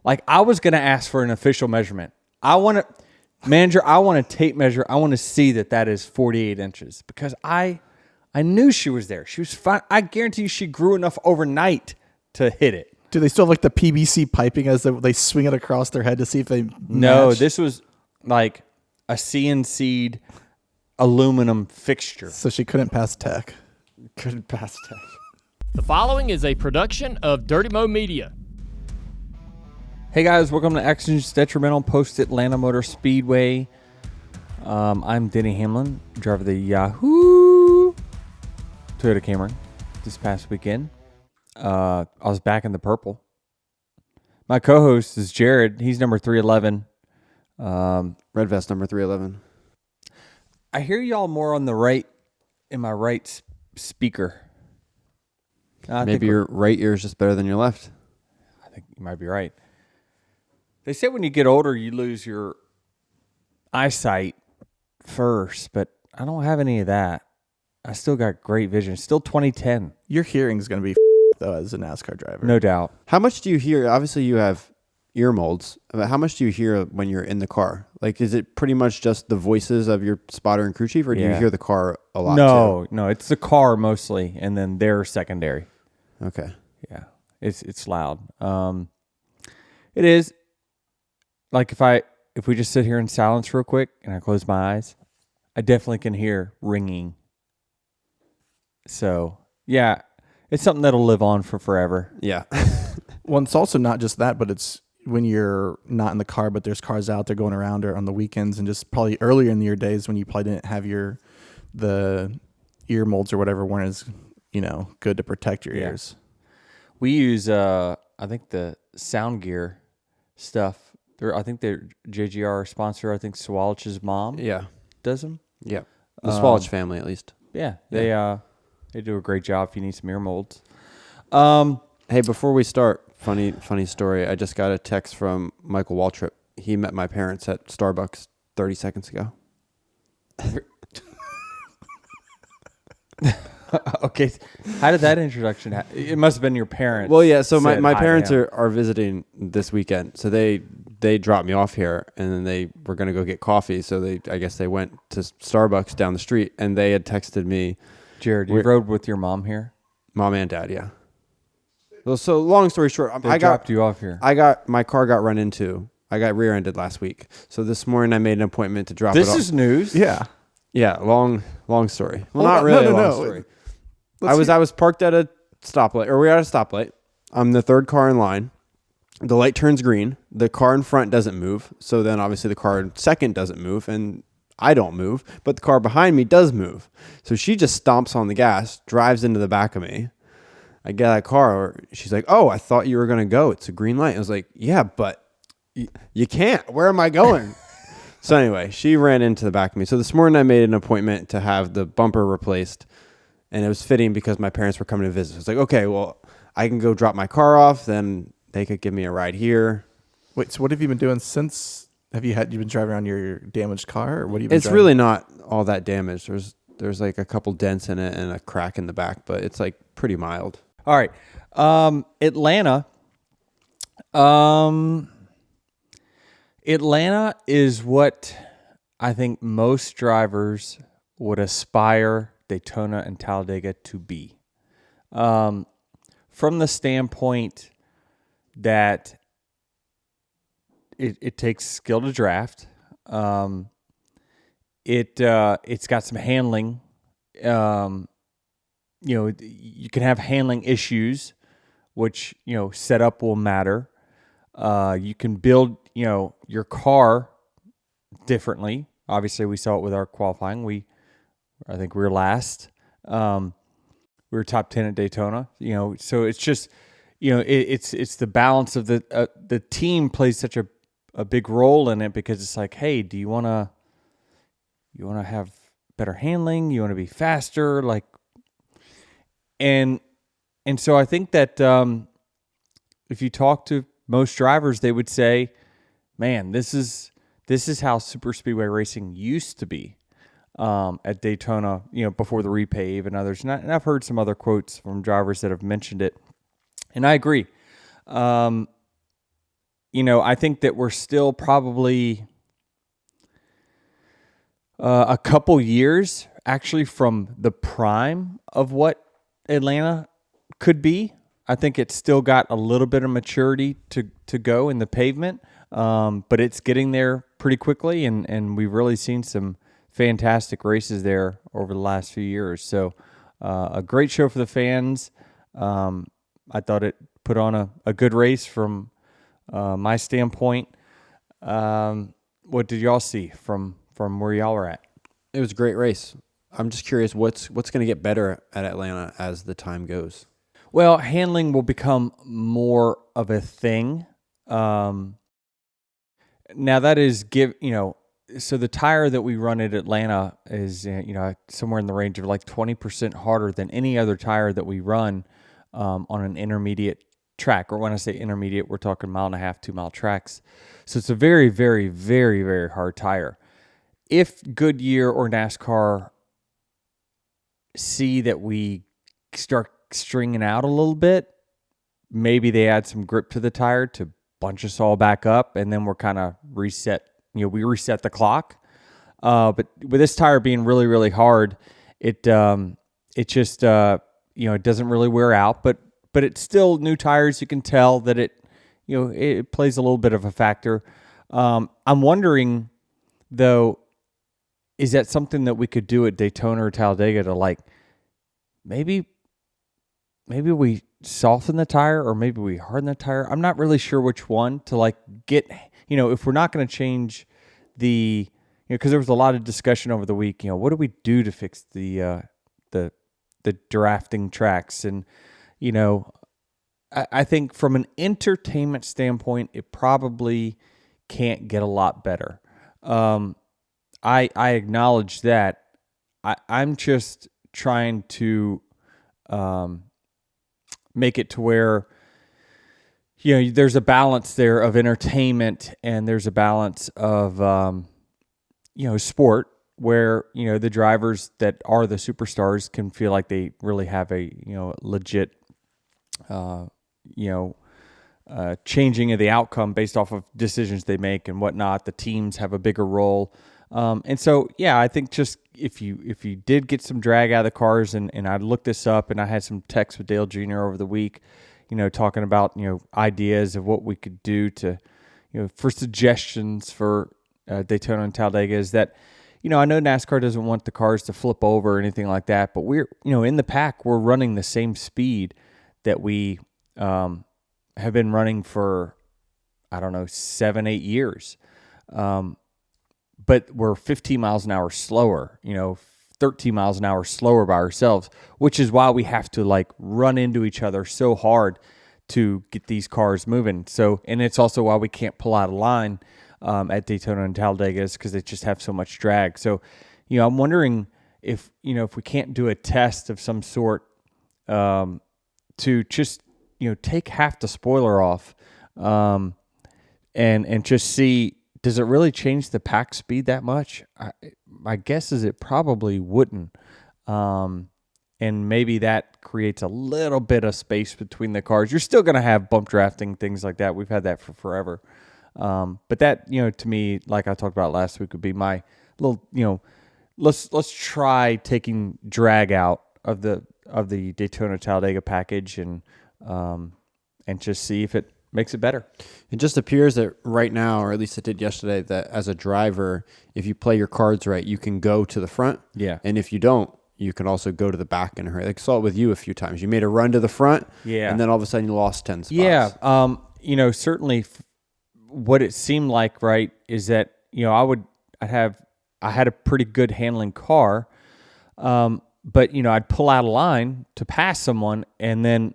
Like, I was going to ask for an official measurement. I want a tape measure. I want to see that is 48 inches because I knew she was there. She was fine. I guarantee you she grew enough overnight to hit it. Do they still have like the PVC piping as they swing it across their head to see if they No, match? this was like a CNC'd aluminum fixture. So she couldn't pass tech. Couldn't pass tech. The following is a production of Dirty Mo Media. Hey guys, welcome to Actions Detrimental post Atlanta Motor Speedway. I'm Denny Hamlin, driver of the Yahoo Toyota Camry this past weekend. I was back in the purple. My co-host is Jared. He's number 311. Red vest number 311. I hear y'all more on the right, in my right speaker. Maybe your right ear is just better than your left. I think you might be right. They say when you get older, you lose your eyesight first, but I don't have any of that. I still got great vision. Still 2010. Your hearing's going to be though as a NASCAR driver. No doubt. How much do you hear? Obviously, you have ear molds. But how much do you hear when you're in the car? Like, is it pretty much just the voices of your spotter and crew chief, or do you hear the car a lot too? No, it's the car mostly, and then they're secondary. Okay. Yeah, it's loud. It is. Like if we just sit here in silence real quick and I close my eyes, I definitely can hear ringing. So yeah, it's something that'll live on for forever. Yeah. Well, it's also not just that, but it's when you're not in the car, but there's cars out there going around or on the weekends, and just probably earlier in your days when you probably didn't have the ear molds or whatever weren't as good to protect your ears. We use I think the Sound Gear stuff. I think they're JGR sponsor. I think Swalch's mom does them. Yeah. The Swalch family, at least. Yeah, they do a great job if you need some ear molds. Hey, before we start, funny story. I just got a text from Michael Waltrip. He met my parents at Starbucks 30 seconds ago. Okay, how did that introduction happen? It must have been your parents. Well, yeah, so my hi, parents yeah. are visiting this weekend. So they dropped me off here, and then they were going to go get coffee. So I guess they went to Starbucks down the street, and they had texted me. Jared, you rode with your mom here? Mom and dad, yeah. Well, so long story short, They dropped you off here. My car got run into. I got rear-ended last week. So this morning I made an appointment to drop it off. This is news. Yeah. Yeah, long story. Well, Hold not on. really No, a long no. story. I was parked at a stoplight, or we were at a stoplight. I'm the third car in line. The light turns green. The car in front doesn't move. So then obviously the car in second doesn't move, and I don't move, but the car behind me does move. So she just stomps on the gas, drives into the back of me. I get out of the car. She's like, "Oh, I thought you were going to go. It's a green light." I was like, "Yeah, but you can't. Where am I going?" So anyway, she ran into the back of me. So this morning I made an appointment to have the bumper replaced, and it was fitting because my parents were coming to visit. I was like, okay, well, I can go drop my car off. Then they could give me a ride here. Wait, so what have you been doing since? Have you been driving around your damaged car, or what have you been It's driving? really not all that damaged. There's like a couple dents in it and a crack in the back, but it's like pretty mild. All right. Atlanta. Atlanta is what I think most drivers would aspire Daytona and Talladega to be. From the standpoint that it takes skill to draft. It's got some handling. You can have handling issues, which, setup will matter. You can build, your car differently. Obviously, we saw it with our qualifying. I think we were last. We were top 10 at Daytona. So it's just, it's the balance of the team plays such a big role in it, because it's like, hey, do you want to have better handling? You want to be faster? Like, and so I think that if you talk to most drivers, they would say, man, this is how super speedway racing used to be at Daytona, before the repave and others. And I've heard some other quotes from drivers that have mentioned it, and I agree. I think that we're still probably a couple years actually from the prime of what Atlanta could be. I think it's still got a little bit of maturity to go in the pavement, but it's getting there pretty quickly, and we've really seen some fantastic races there over the last few years. So a great show for the fans. I thought it put on a good race from my standpoint. What did y'all see from where y'all were at? It was a great race. I'm just curious what's going to get better at Atlanta as the time goes. Well, handling will become more of a thing. Now that is so the tire that we run at Atlanta is somewhere in the range of like 20% harder than any other tire that we run on an intermediate track. Or when I say intermediate, we're talking 1.5 mile, 2 mile tracks. So it's a very, very, very, very hard tire. If Goodyear or NASCAR see that we start stringing out a little bit, maybe they add some grip to the tire to bunch us all back up, and then we're kind of reset. We reset the clock. But with this tire being really, really hard, it just it doesn't really wear out. But it's still new tires. You can tell that it plays a little bit of a factor. I'm wondering though, is that something that we could do at Daytona or Talladega to maybe we soften the tire or maybe we harden the tire? I'm not really sure which one to get, if we're not going to change because there was a lot of discussion over the week, what do we do to fix the drafting tracks? And, I think from an entertainment standpoint, it probably can't get a lot better. I acknowledge that. I'm just trying to make it to where there's a balance there of entertainment and there's a balance of sport where the drivers that are the superstars can feel like they really have a legit changing of the outcome based off of decisions they make and whatnot. The teams have a bigger role. And so, I think just if you did get some drag out of the cars, and I looked this up, and I had some texts with Dale Jr. over the week, talking about, ideas of what we could do to, for suggestions for Daytona and Talladega, is that, I know NASCAR doesn't want the cars to flip over or anything like that, but we're, in the pack, we're running the same speed that we have been running for, 7-8 years. But we're 15 miles an hour slower, 13 miles an hour slower by ourselves, which is why we have to run into each other so hard to get these cars moving. So, and it's also why we can't pull out a line at Daytona and Talladega, is because they just have so much drag. So, I'm wondering if we can't do a test of some sort to just, take half the spoiler off and just see, does it really change the pack speed that much? My guess is it probably wouldn't. And maybe that creates a little bit of space between the cars. You're still going to have bump drafting, things like that. We've had that for forever. But that, to me, like I talked about last week, would be my little, let's try taking drag out of the Daytona Talladega package and just see if it makes it better. It just appears that right now, or at least it did yesterday, that as a driver, if you play your cards right, you can go to the front. Yeah. And if you don't, you can also go to the back in a hurry. I saw it with you a few times. You made a run to the front. Yeah. And then all of a sudden you lost 10 spots. Yeah. Certainly what it seemed like, right, is that, I had a pretty good handling car. But, I'd pull out a line to pass someone and then,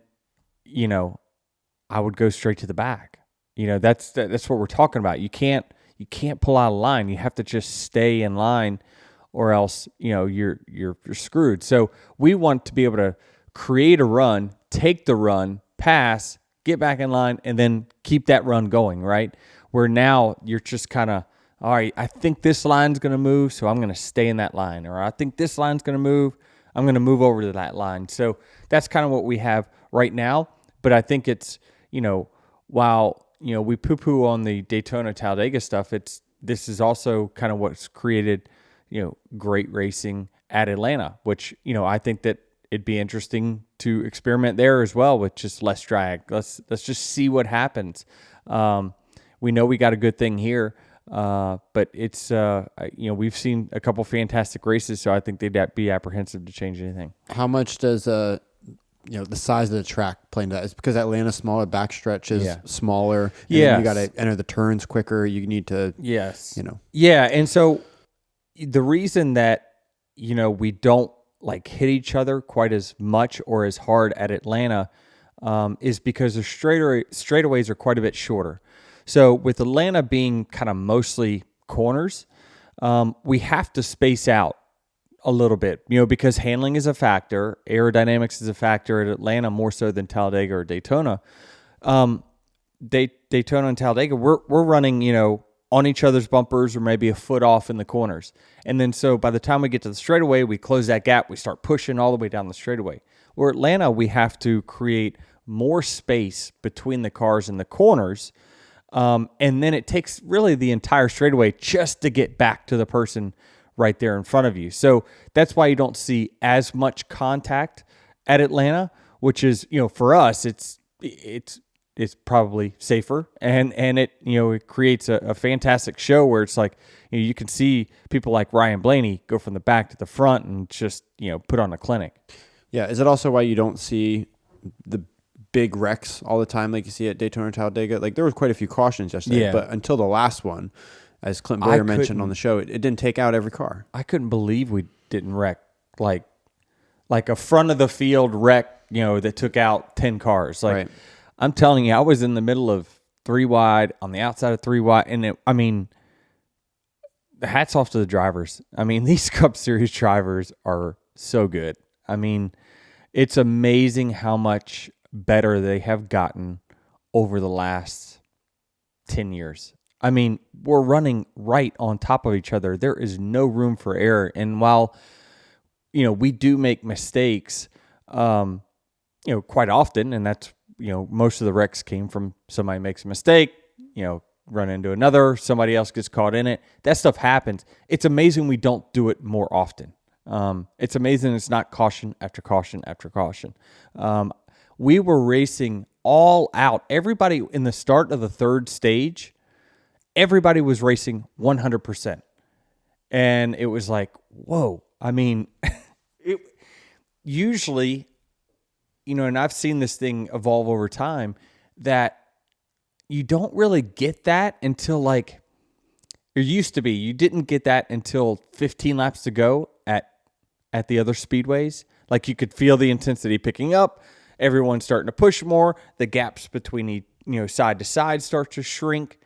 I would go straight to the back. That's what we're talking about. You can't pull out a line. You have to just stay in line, or else you're screwed. So we want to be able to create a run, take the run, pass, get back in line, and then keep that run going. Right? Where now you're just kind of, all right, I think this line's going to move, so I'm going to stay in that line, or I think this line's going to move, I'm going to move over to that line. So that's kind of what we have right now. But I think it's, while we poo-poo on the Daytona Talladega stuff, this is also kind of what's created, great racing at Atlanta, which, I think that it'd be interesting to experiment there as well with just less drag. Let's just see what happens. We know we got a good thing here, but it's we've seen a couple fantastic races, so I think they'd be apprehensive to change anything. How much does the size of the track play into that? It's because Atlanta's smaller, backstretch is smaller. And then you got to enter the turns quicker. You need to Yeah, and so the reason that we don't like hit each other quite as much or as hard at Atlanta is because the straightaways are quite a bit shorter. So with Atlanta being kind of mostly corners, we have to space out a little bit, because handling is a factor, aerodynamics is a factor at Atlanta more so than Talladega or Daytona. Daytona and Talladega, we're running, on each other's bumpers or maybe a foot off in the corners. And then so by the time we get to the straightaway, we close that gap, we start pushing all the way down the straightaway. Where Atlanta, we have to create more space between the cars and the corners. And then it takes really the entire straightaway just to get back to the person right there in front of you. So that's why you don't see as much contact at Atlanta, which is, for us, it's probably safer, and it it creates a fantastic show where it's like you can see people like Ryan Blaney go from the back to the front and just put on a clinic. Yeah, is it also why you don't see the big wrecks all the time like you see at Daytona or Talladega? Like there was quite a few cautions yesterday, but until the last one, as Clint Boyer mentioned on the show, it didn't take out every car. I couldn't believe we didn't wreck like a front of the field wreck, that took out 10 cars. Like I'm telling you, I was in the middle of 3 wide, on the outside of 3 wide, and hats off to the drivers. These Cup Series drivers are so good. It's amazing how much better they have gotten over the last 10 years. We're running right on top of each other. There is no room for error. And while, we do make mistakes, quite often, and that's, most of the wrecks came from somebody makes a mistake, run into another, somebody else gets caught in it. That stuff happens. It's amazing we don't do it more often. It's amazing it's not caution after caution after caution. We were racing all out. Everybody in the start of the third stage, everybody was racing 100%. And it was like, whoa. Usually, and I've seen this thing evolve over time, that you don't really get that until like, it used to be, you didn't get that until 15 laps to go at the other speedways. Like you could feel the intensity picking up, everyone's starting to push more, the gaps between side to side start to shrink.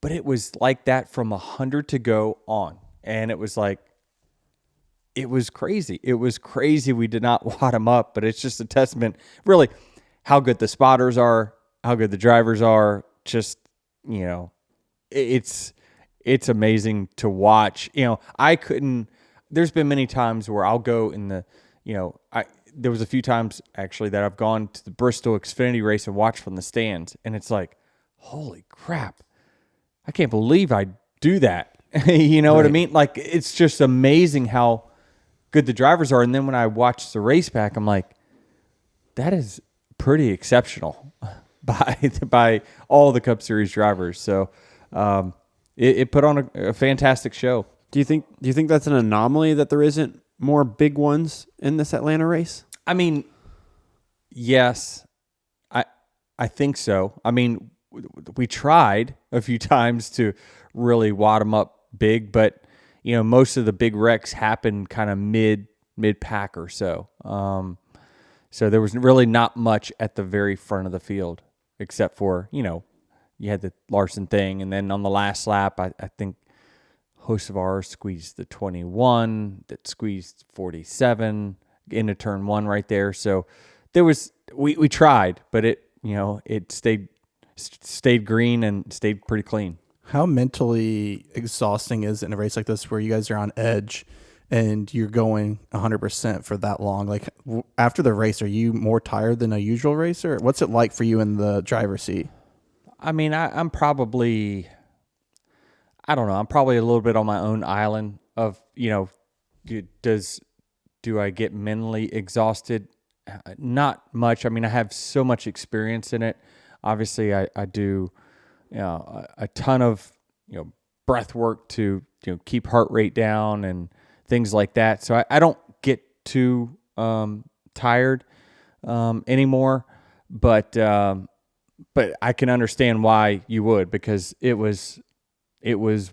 But it was like that from 100 to go on. And it was like, it was crazy. It was crazy. We did not wad them up, but it's just a testament, really, how good the spotters are, how good the drivers are. Just, it's amazing to watch. There's been many times where I'll go in the, there was a few times actually that I've gone to the Bristol Xfinity race and watched from the stands. And it's like, holy crap. I can't believe I do that. What I mean? Like, it's just amazing how good the drivers are. And then when I watch the race back, I'm like, that is pretty exceptional by all the Cup Series drivers. So it put on a fantastic show. Do you think that's an anomaly that there isn't more big ones in this Atlanta race? Yes, I think so. We tried a few times to really wad them up big, but most of the big wrecks happened kind of mid pack or so. So there was really not much at the very front of the field, except for you had the Larson thing, and then on the last lap, I think Hosevar squeezed the 21, that squeezed 47 into turn 1 right there. So there was we tried, but it stayed green and stayed pretty clean. How mentally exhausting is it in a race like this where you guys are on edge and you're going 100% for that long? Like after the race, are you more tired than a usual racer? What's it like for you in the driver's seat? I mean, I'm probably, I don't know. I'm probably a little bit on my own island of, do I get mentally exhausted? Not much. I mean, I have so much experience in it. Obviously, I do, a ton of, breath work to, keep heart rate down and things like that. So I don't get too tired anymore, but I can understand why you would, because it was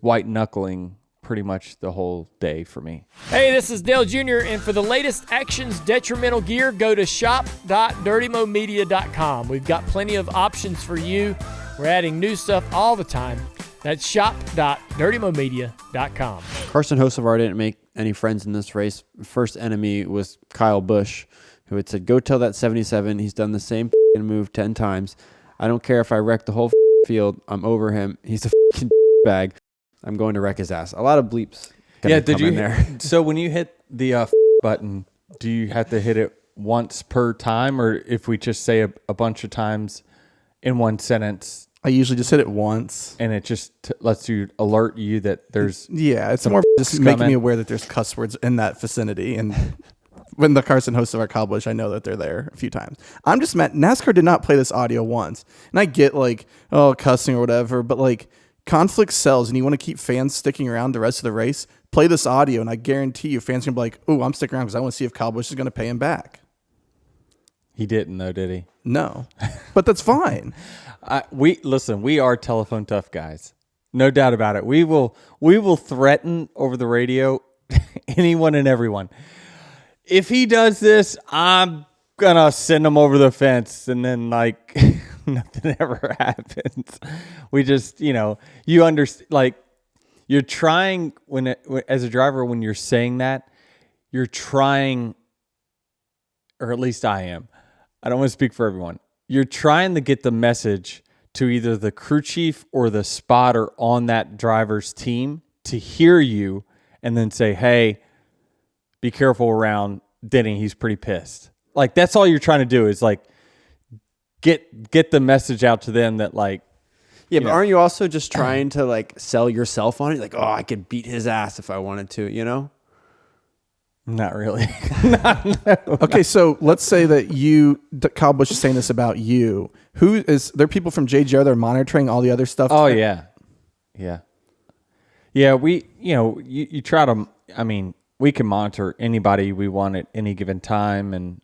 white knuckling pretty much the whole day for me. Hey, this is Dale Jr., and for the latest Actions Detrimental gear, go to shop.dirtymomedia.com. We've got plenty of options for you. We're adding new stuff all the time. That's shop.dirtymomedia.com. Carson Hocevar didn't make any friends in this race. First enemy was Kyle Busch, who had said, go tell that 77 he's done the same move 10 times. I don't care if I wreck the whole field. I'm over him. He's a bag. I'm going to wreck his ass. A lot of bleeps. Yeah, did you? There. So when you hit the button, do you have to hit it once per time, or if we just say a bunch of times in one sentence? I usually just hit it once, and it just lets you alert you that there's it's more just making me aware that there's cuss words in that vicinity. And when the Carson Hocevar Kyle Busch, I know that they're there a few times. I'm just mad. NASCAR did not play this audio once, and I get cussing or whatever, but conflict sells, and you want to keep fans sticking around the rest of the race. Play this audio, and I guarantee you, fans are gonna be like, "Oh, I'm sticking around because I want to see if Kyle Busch is going to pay him back." He didn't, though, did he? No, but that's fine. We are telephone tough guys, no doubt about it. We will threaten over the radio anyone and everyone. If he does this, I'm gonna send him over the fence, and then nothing ever happens. We just, you understand, you're trying as a driver, when you're saying that, you're trying, or at least I am. I don't want to speak for everyone. You're trying to get the message to either the crew chief or the spotter on that driver's team to hear you and then say, hey, be careful around Denny. He's pretty pissed. That's all you're trying to do is get the message out to them that but aren't you also just trying to sell yourself on it? I could beat his ass if I wanted to, Not really. Okay, so let's say that Kyle Busch is saying this about you. Who is there? People from JGR that are monitoring all the other stuff? Oh yeah. We, you try to. I mean, we can monitor anybody we want at any given time, and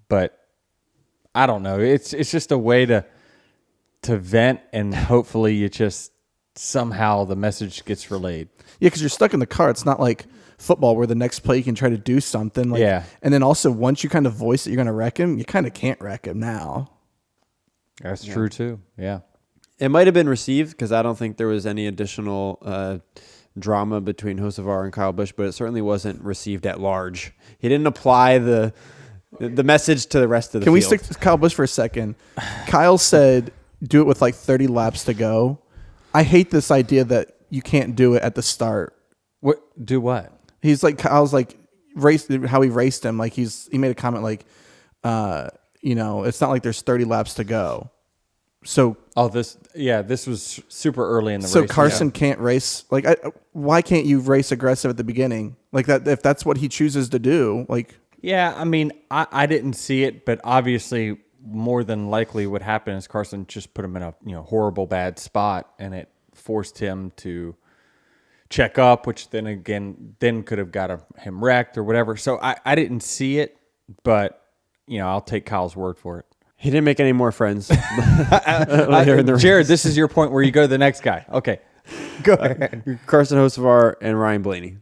but I don't know. It's just a way to vent, and hopefully you just somehow the message gets relayed. Yeah, because you're stuck in the car. It's not like football where the next play you can try to do something. And then also once you kind of voice that you're going to wreck him, you kind of can't wreck him now. That's true too. Yeah. It might have been received because I don't think there was any additional drama between Hosevar and Kyle Busch, but it certainly wasn't received at large. He didn't apply the message to the rest of the field. Can we field. stick to Kyle Busch for a second? Kyle said, do it with 30 laps to go. I hate this idea that you can't do it at the start. What? Do what? He's Kyle's race, how he raced him. He made a comment it's not like there's 30 laps to go. So this was super early in the race. So Carson can't race. Why can't you race aggressive at the beginning that? If that's what he chooses to do, Yeah, I mean, I didn't see it, but obviously, more than likely, what happened is Carson just put him in a horrible bad spot, and it forced him to check up, which then could have got him wrecked or whatever. So I didn't see it, but I'll take Kyle's word for it. He didn't make any more friends. Jared, this is your point where you go to the next guy. Okay, go ahead. Carson Hocevar and Ryan Blaney.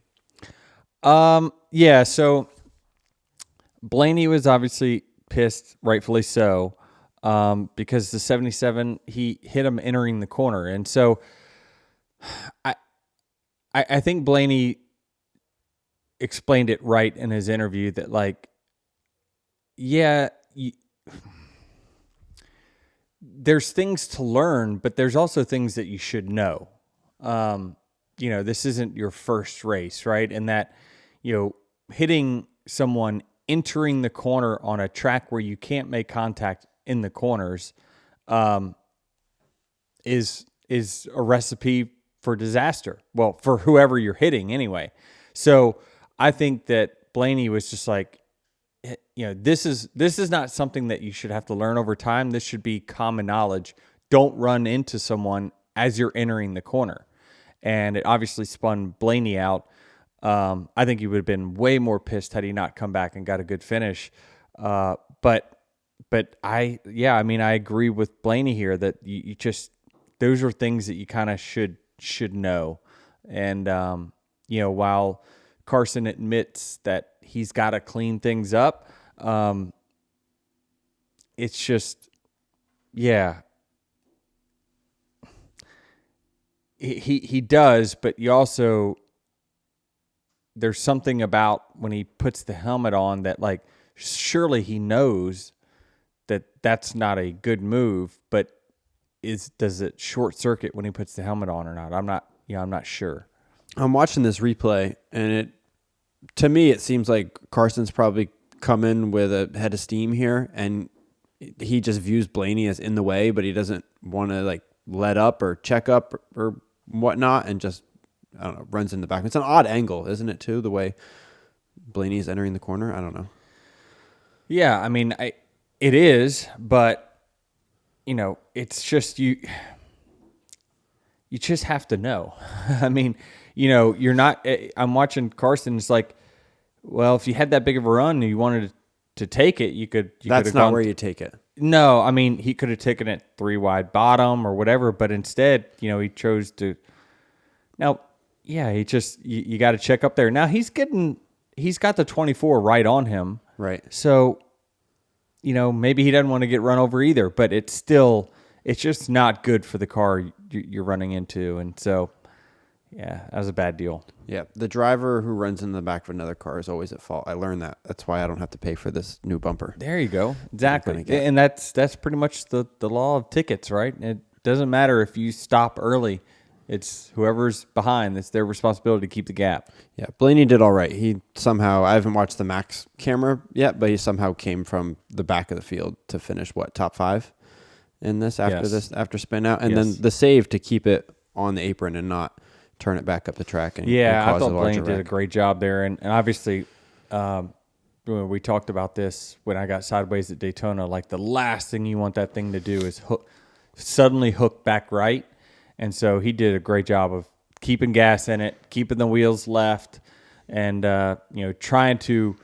Yeah. So Blaney was obviously pissed, rightfully so, because the 77 he hit him entering the corner, and so I think Blaney explained it right in his interview that there's things to learn, but there's also things that you should know. This isn't your first race, right? And that, hitting someone entering the corner on a track where you can't make contact in the corners, is a recipe for disaster. Well, for whoever you're hitting anyway. So I think that Blaney was just like, this is not something that you should have to learn over time. This should be common knowledge. Don't run into someone as you're entering the corner. And it obviously spun Blaney out. I think he would have been way more pissed had he not come back and got a good finish. But I agree with Blaney here that you just, those are things that you kind of should know. And, while Carson admits that he's got to clean things up, it's just, he does, but you also, there's something about when he puts the helmet on that, like, surely he knows that that's not a good move, but does it short circuit when he puts the helmet on or not? I'm not sure. I'm watching this replay, and to me, it seems like Carson's probably come in with a head of steam here, and he just views Blaney as in the way, but he doesn't want to like let up or check up or whatnot, and just, I don't know, runs in the back. It's an odd angle, isn't it, too, the way Blaney's entering the corner? I don't know. Yeah, I mean, it is, but, it's just you just have to know. I mean, you're not, I'm watching Carson. It's like, well, if you had that big of a run and you wanted to take it, you could. That's not where you take it. No, I mean, he could have taken it 3 wide bottom or whatever, but instead, he chose to. Now, he just, you got to check up there. Now he's got the 24 right on him. Right. So, maybe he doesn't want to get run over either, but it's just not good for the car you're running into. And so, that was a bad deal. Yeah. The driver who runs in the back of another car is always at fault. I learned that. That's why I don't have to pay for this new bumper. There you go. Exactly. And that's pretty much the law of tickets, right? It doesn't matter if you stop early. It's whoever's behind. It's their responsibility to keep the gap. Yeah. Blaney did all right. He somehow, I haven't watched the max camera yet, but he somehow came from the back of the field to finish top 5 in this after spin out. And then the save to keep it on the apron and not turn it back up the track. And I thought Blaney did a great job there. And obviously, we talked about this when I got sideways at Daytona. Like, the last thing you want that thing to do is suddenly hook back right. And so he did a great job of keeping gas in it, keeping the wheels left, and trying to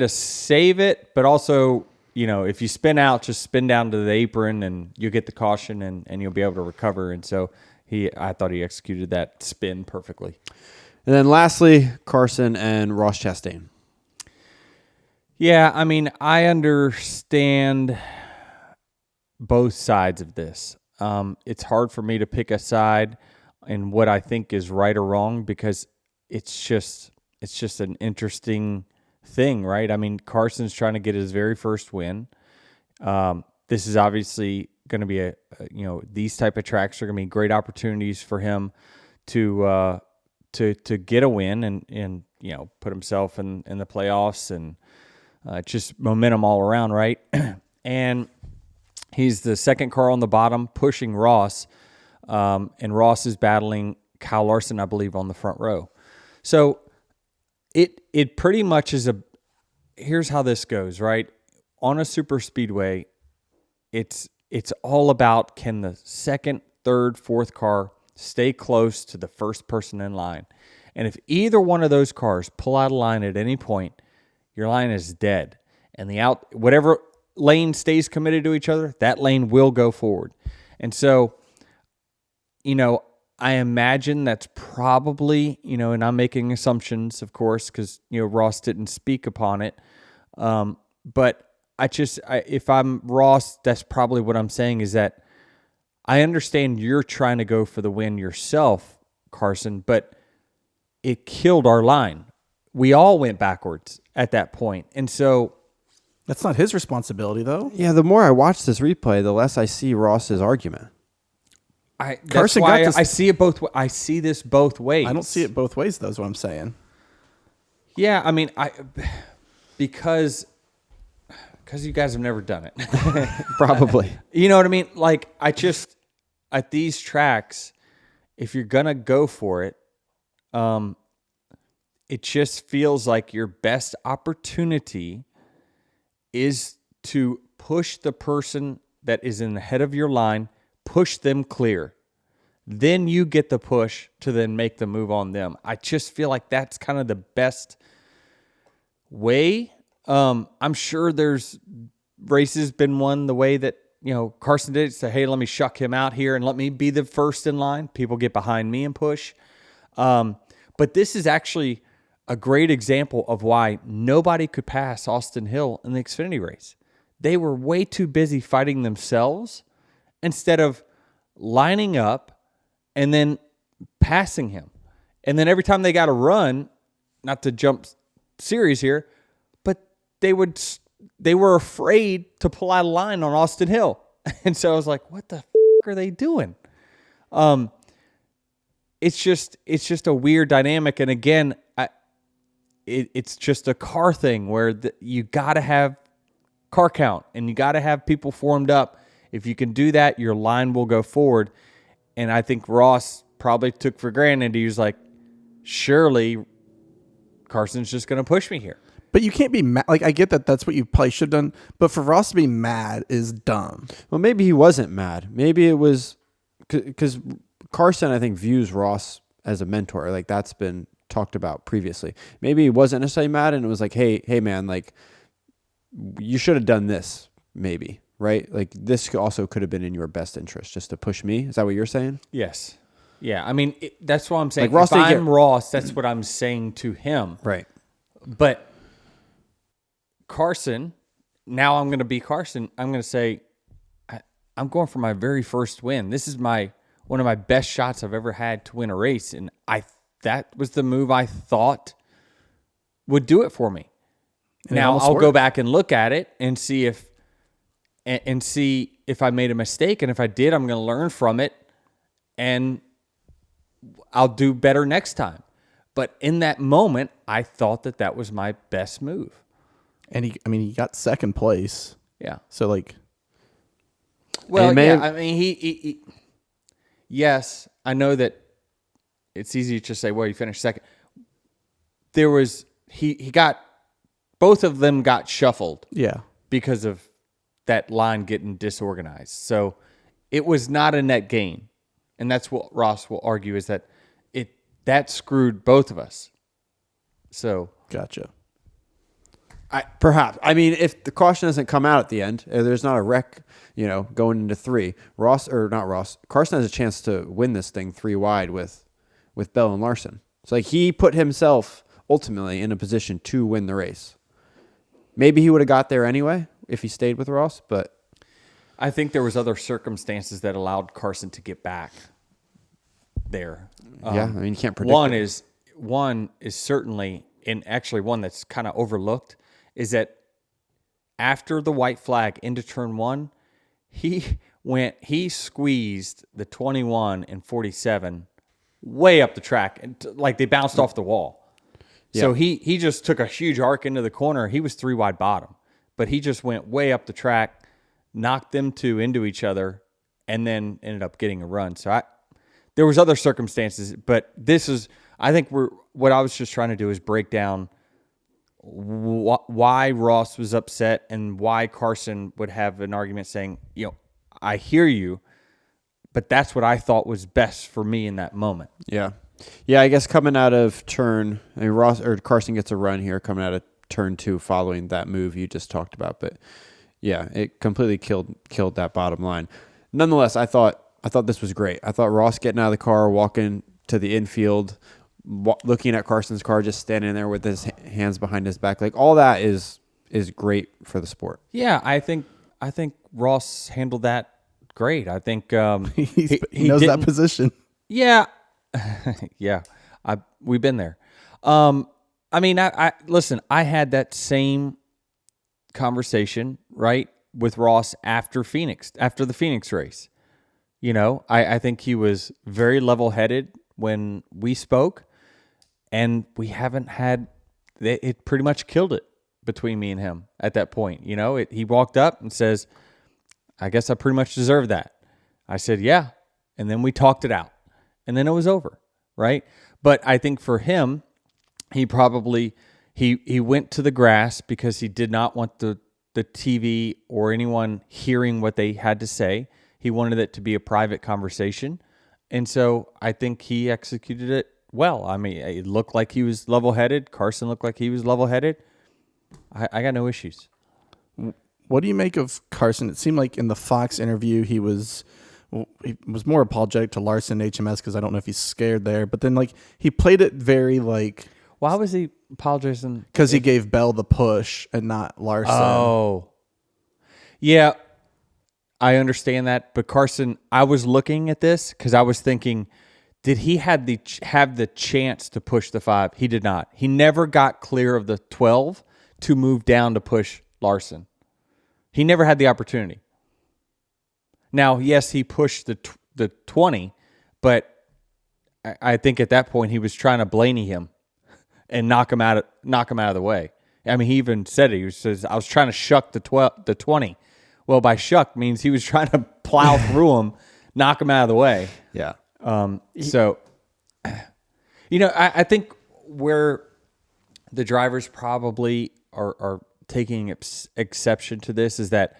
save it, but also, if you spin out, just spin down to the apron and you'll get the caution and you'll be able to recover. And so I thought he executed that spin perfectly. And then lastly, Carson and Ross Chastain. Yeah, I mean, I understand both sides of this. It's hard for me to pick a side in what I think is right or wrong, because it's just an interesting thing, right? I mean, Carson's trying to get his very first win. This is obviously going to be these type of tracks are going to be great opportunities for him to get a win and put himself in the playoffs, and just momentum all around, right? And he's the second car on the bottom pushing Ross, and Ross is battling Kyle Larson, I believe, on the front row. So it pretty much is here's how this goes, right? On a super speedway, it's all about, can the second, third, fourth car stay close to the first person in line. And if either one of those cars pull out of line at any point, your line is dead. And whatever lane stays committed to each other, that lane will go forward. And so, I imagine that's probably, and I'm making assumptions, of course, because, Ross didn't speak upon it. But if I'm Ross, that's probably what I'm saying, is that I understand you're trying to go for the win yourself, Carson, but it killed our line. We all went backwards at that point. And so that's not his responsibility, though. Yeah, the more I watch this replay, the less I see Ross's argument. That's why I see it both. I see this both ways. I don't see it both ways, though, is what I'm saying. Yeah, I mean, because Because you guys have never done it. Probably. You know what I mean? Like, at these tracks, if you're going to go for it, it just feels like your best opportunity is to push the person that is in the head of your line, push them clear. Then you get the push to then make the move on them. I just feel like that's kind of the best way. I'm sure there's races been won the way that, Carson did. Say, hey, let me shuck him out here and let me be the first in line. People get behind me and push. But this is actually a great example of why nobody could pass Austin Hill in the Xfinity race. They were way too busy fighting themselves instead of lining up and then passing him. And then every time they got a run, not to jump series here, but they were afraid to pull out a line on Austin Hill. And so I was like, what the f*** are they doing? It's just a weird dynamic. And again, it's just a car thing where you got to have car count and you got to have people formed up. If you can do that, your line will go forward. And I think Ross probably took for granted. He was like, surely Carson's just going to push me here. But you can't be mad. Like, I get that that's what you probably should have done. But for Ross to be mad is dumb. Well, maybe he wasn't mad. Maybe it was because Carson, I think, views Ross as a mentor. Like, that's been talked about previously. Maybe he wasn't necessarily mad and it was like, hey man, like, you should have done this, maybe, right? Like, this also could have been in your best interest just to push me. Is that what you're saying? Yes. Yeah. I mean, that's what I'm saying. Like, Ross if I'm Ross, that's what I'm saying to him. Right. But Carson, now I'm going to be Carson. I'm going to say, I'm going for my very first win. This is one of my best shots I've ever had to win a race. And that was the move I thought would do it for me. And now I'll worked. go back and look at it and see if I made a mistake. And if I did, I'm going to learn from it and I'll do better next time. But in that moment, I thought that was my best move. And he got second place. Yeah. So, like, well, man, yeah, I mean, he yes, I know that it's easy to just say, well, you finished second. There was, both of them got shuffled. yeah. Because of that line getting disorganized. So it was not a net gain. And that's what Ross will argue is that that screwed both of us. So. Gotcha. Perhaps. I mean, if the caution doesn't come out at the end, there's not a wreck, going into Carson has a chance to win this thing 3 wide with Bell and Larson. So, like, he put himself ultimately in a position to win the race. Maybe he would have got there anyway if he stayed with Ross, but I think there was other circumstances that allowed Carson to get back there. yeah, I mean, you can't predict. One is certainly, and actually one that's kind of overlooked, is that after the white flag into turn 1, he squeezed the 21 and 47 way up the track, and like they bounced off the wall. Yeah. So he just took a huge arc into the corner. He was 3 wide bottom, but he just went way up the track, knocked them two into each other, and then ended up getting a run. So there was other circumstances, but I think what I was just trying to do is break down why Ross was upset and why Carson would have an argument saying, I hear you, but that's what I thought was best for me in that moment. Yeah. Yeah, I guess coming out of Carson gets a run here coming out of turn 2 following that move you just talked about. But yeah, it completely killed that bottom line. Nonetheless, I thought this was great. I thought Ross getting out of the car, walking to the infield, looking at Carson's car, just standing there with his hands behind his back, like all that is great for the sport. Yeah, I think Ross handled that great. I think he knows that position. Yeah, yeah. We've been there. I mean, I listen. I had that same conversation right with Ross after the Phoenix race. I think he was very level-headed when we spoke. And we haven't had it pretty much killed it between me and him at that point. You know, he walked up and says, I guess I pretty much deserve that. I said, yeah. And then we talked it out. And then it was over, right? But I think for him, he probably he went to the grass because he did not want the TV or anyone hearing what they had to say. He wanted it to be a private conversation. And so I think he executed it well. I mean, it looked like he was level-headed. Carson looked like he was level-headed. I got no issues. What do you make of Carson? It seemed like in the Fox interview he was more apologetic to Larson HMS because I don't know if he's scared there. But then like he played it very like. Why was he apologizing? Because he gave Bell the push and not Larson. Oh, yeah. I understand that, but Carson, I was looking at this because I was thinking, did he have the chance to push the 5? He did not. He never got clear of the 12 to move down to push Larson. He never had the opportunity. Now, yes, he pushed the 20, but I think at that point he was trying to Blaney him and knock him out of the way. I mean, he even said it. He says, "I was trying to shuck the 20." Well, by shuck means he was trying to plow through him, knock him out of the way. Yeah. So, you know, I think where the drivers probably are taking exception to this is that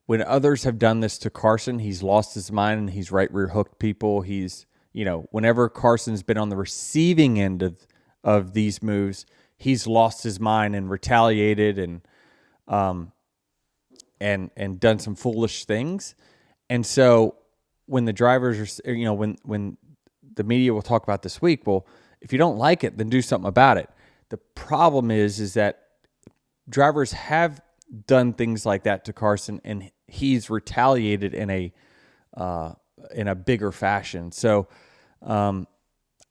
when others have done this to Carson, he's lost his mind and he's right rear hooked people. He's, you know, whenever Carson's been on the receiving end of these moves, he's lost his mind and retaliated and done some foolish things. And so when the drivers are, you know, when the media will talk about this week, well, if you don't like it, then do something about it. The problem is that drivers have done things like that to Carson, and he's retaliated in a bigger fashion. So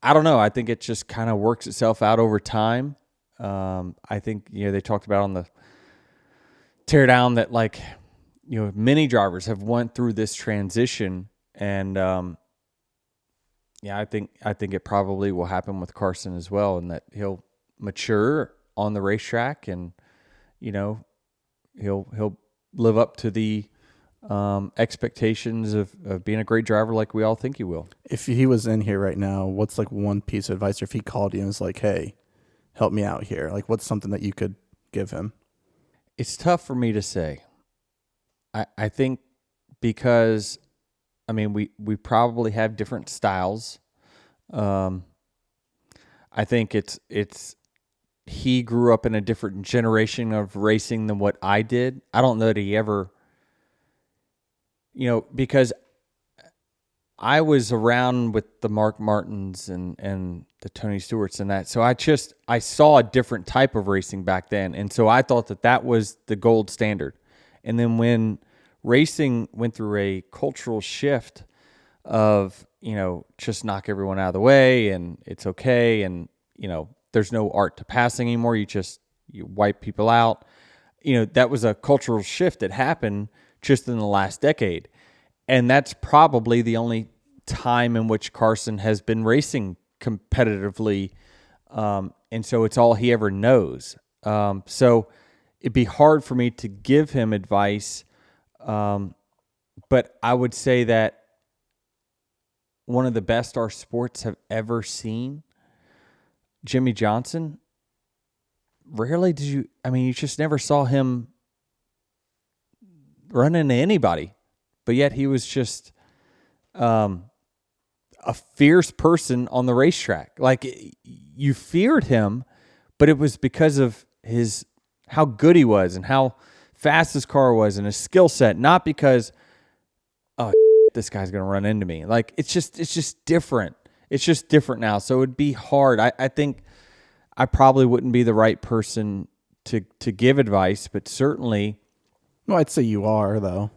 I don't know. I think it just kind of works itself out over time. I think, you know, they talked about on the teardown that, like, you know, many drivers have went through this transition, and yeah, I think it probably will happen with Carson as well, and that he'll mature on the racetrack, and you know, he'll live up to the expectations of being a great driver like we all think he will. If he was in here right now, what's like one piece of advice, or if he called you and was like, "Hey, help me out here," like what's something that you could give him? It's tough for me to say. I think because, I mean, we probably have different styles. I think it's he grew up in a different generation of racing than what I did. I don't know that he ever, you know, because I was around with the Mark Martins and the Tony Stewarts and that. So I saw a different type of racing back then. And so I thought that was the gold standard. And then when racing went through a cultural shift of, you know, just knock everyone out of the way and it's okay. And, you know, there's no art to passing anymore. You wipe people out. You know, that was a cultural shift that happened just in the last decade. And that's probably the only time in which Carson has been racing competitively. And so it's all he ever knows. So it'd be hard for me to give him advice. But I would say that one of the best our sports have ever seen, Jimmy Johnson, rarely did you just never saw him run into anybody. But yet he was just a fierce person on the racetrack. Like, you feared him, but it was because of how good he was and how fast his car was and his skill set, not because, oh, this guy's going to run into me. Like, it's just different. It's just different now. So it'd be hard. I think I probably wouldn't be the right person to give advice, but certainly. Well, I'd say you are, though.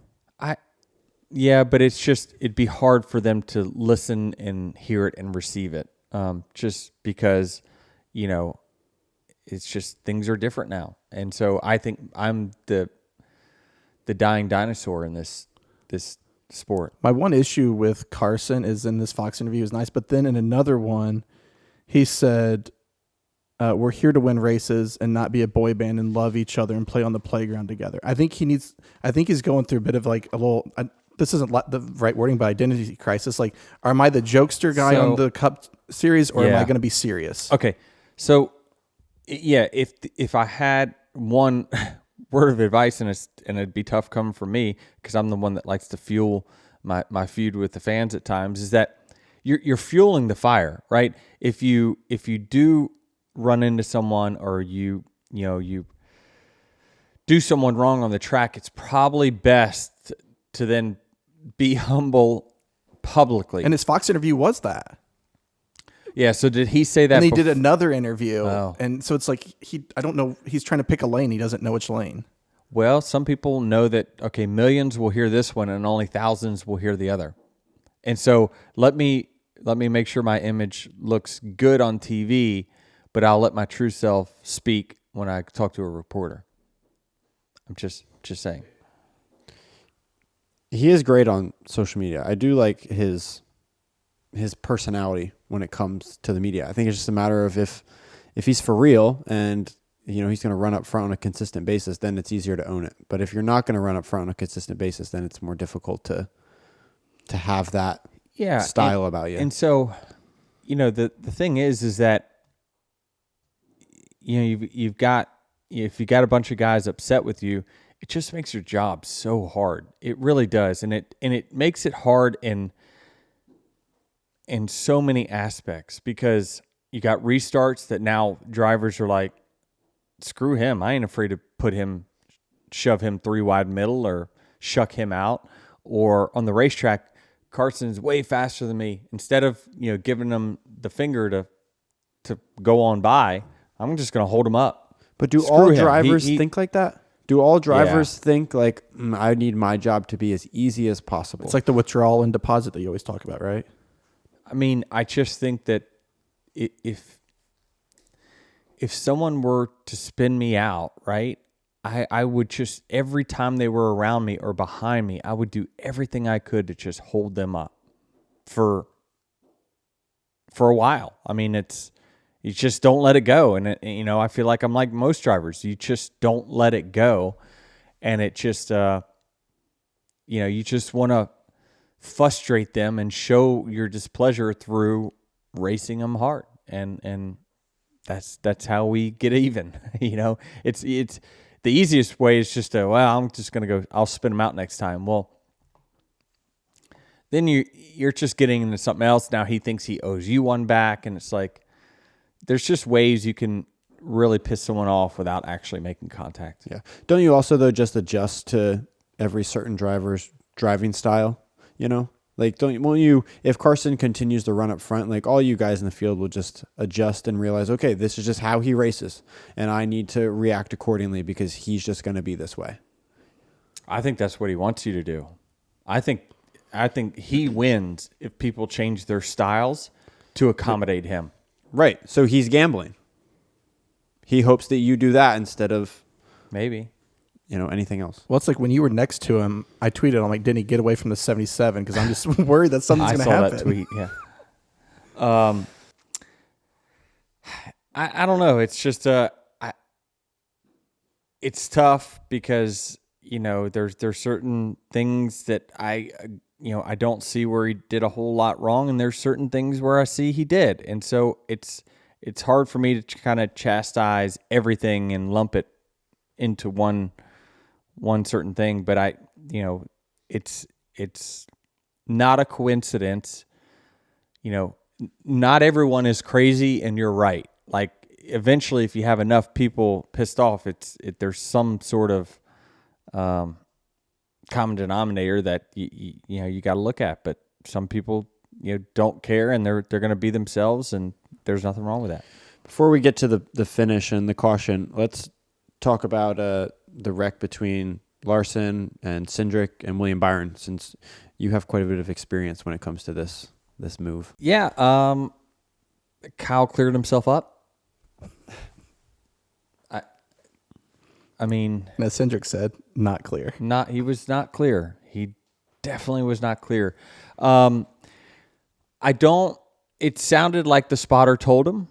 Yeah, but it'd be hard for them to listen and hear it and receive it. Just because, you know, it's just things are different now. And so I think I'm the dying dinosaur in this sport. My one issue with Carson is in this Fox interview is nice, but then in another one, he said, we're here to win races and not be a boy band and love each other and play on the playground together. I think he's going through a bit of like a little, this isn't the right wording, but identity crisis. Like, am I the jokester guy on the Cup Series, or am I going to be serious? Okay. So, yeah, if I had one word of advice, and it'd be tough coming from me because I'm the one that likes to fuel my feud with the fans at times, is that you're fueling the fire, right? If you do run into someone, or you do someone wrong on the track, it's probably best to then be humble publicly. And his Fox interview was that. Yeah, so did he say that? And he did another interview. Oh. And so it's like, I don't know, he's trying to pick a lane. He doesn't know which lane. Well, some people know that, okay, millions will hear this one and only thousands will hear the other. And so let me make sure my image looks good on TV, but I'll let my true self speak when I talk to a reporter. I'm just saying. He is great on social media. I do like his personality when it comes to the media. I think it's just a matter of if he's for real and he's going to run up front on a consistent basis, then it's easier to own it. But if you're not going to run up front on a consistent basis, then it's more difficult to have that style about you. And so, the thing is that you've got, if you got a bunch of guys upset with you, it just makes your job so hard. It really does, and it makes it hard in so many aspects, because you got restarts that now drivers are like, screw him. I ain't afraid to shove him 3 wide middle or shuck him out. Or on the racetrack, Carson's way faster than me. Instead of giving him the finger to go on by, I'm just going to hold him up. But do Screw all him. drivers He- think like that? Do all drivers think like, I need my job to be as easy as possible? It's like the withdrawal and deposit that you always talk about, right? I mean, I just think that if someone were to spin me out, right, I would just, every time they were around me or behind me, I would do everything I could to just hold them up for a while. I mean, you just don't let it go. And, I feel like I'm like most drivers. You just don't let it go. And it just, you just want to frustrate them and show your displeasure through racing them hard. And that's how we get even. It's the easiest way is just I'm just going to go, I'll spin them out next time. Well, then you're just getting into something else. Now he thinks he owes you one back. And it's like, there's just ways you can really piss someone off without actually making contact. Yeah. Don't you also, though, just adjust to every certain driver's driving style? Like, if Carson continues to run up front, like all you guys in the field will just adjust and realize, okay, this is just how he races, and I need to react accordingly because he's just going to be this way. I think that's what he wants you to do. I think he wins if people change their styles to accommodate him. Right. So he's gambling. He hopes that you do that instead of maybe anything else. Well, it's like when you were next to him, I tweeted, I'm like, Denny, get away from the 77, because I'm just worried that something's going to happen. I saw that tweet, yeah. I don't know. It's just it's tough because there's certain things that I don't see where he did a whole lot wrong, and there's certain things where I see he did, and so it's hard for me to kind of chastise everything and lump it into one certain thing. But it's not a coincidence. Not everyone is crazy, and you're right. Like, eventually, if you have enough people pissed off, there's some sort of common denominator that you got to look at. But some people don't care, and they're going to be themselves, and there's nothing wrong with that. Before we get to the finish and the caution, let's talk about the wreck between Larson and Cindric and William Byron, since you have quite a bit of experience when it comes to this move. Yeah, Kyle cleared himself up. I mean, And as Cindric said, not clear. he was not clear. He definitely was not clear. It sounded like the spotter told him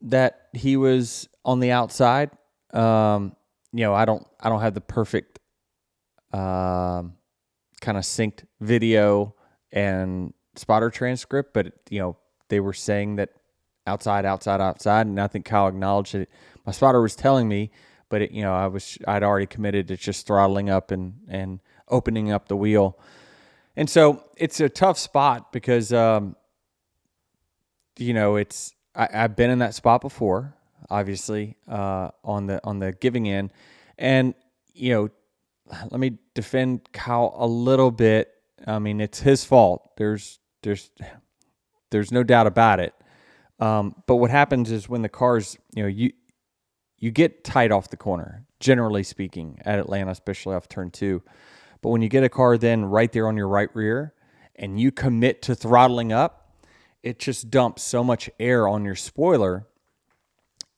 that he was on the outside. I don't have the perfect kind of synced video and spotter transcript, but they were saying that outside, and I think Kyle acknowledged it. My spotter was telling me, but I'd already committed to just throttling up and opening up the wheel, and so it's a tough spot because I've been in that spot before, obviously on the giving in, and let me defend Kyle a little bit. I mean, it's his fault. There's no doubt about it. But what happens is when the cars, you get tight off the corner, generally speaking, at Atlanta, especially off turn 2. But when you get a car then right there on your right rear and you commit to throttling up, it just dumps so much air on your spoiler.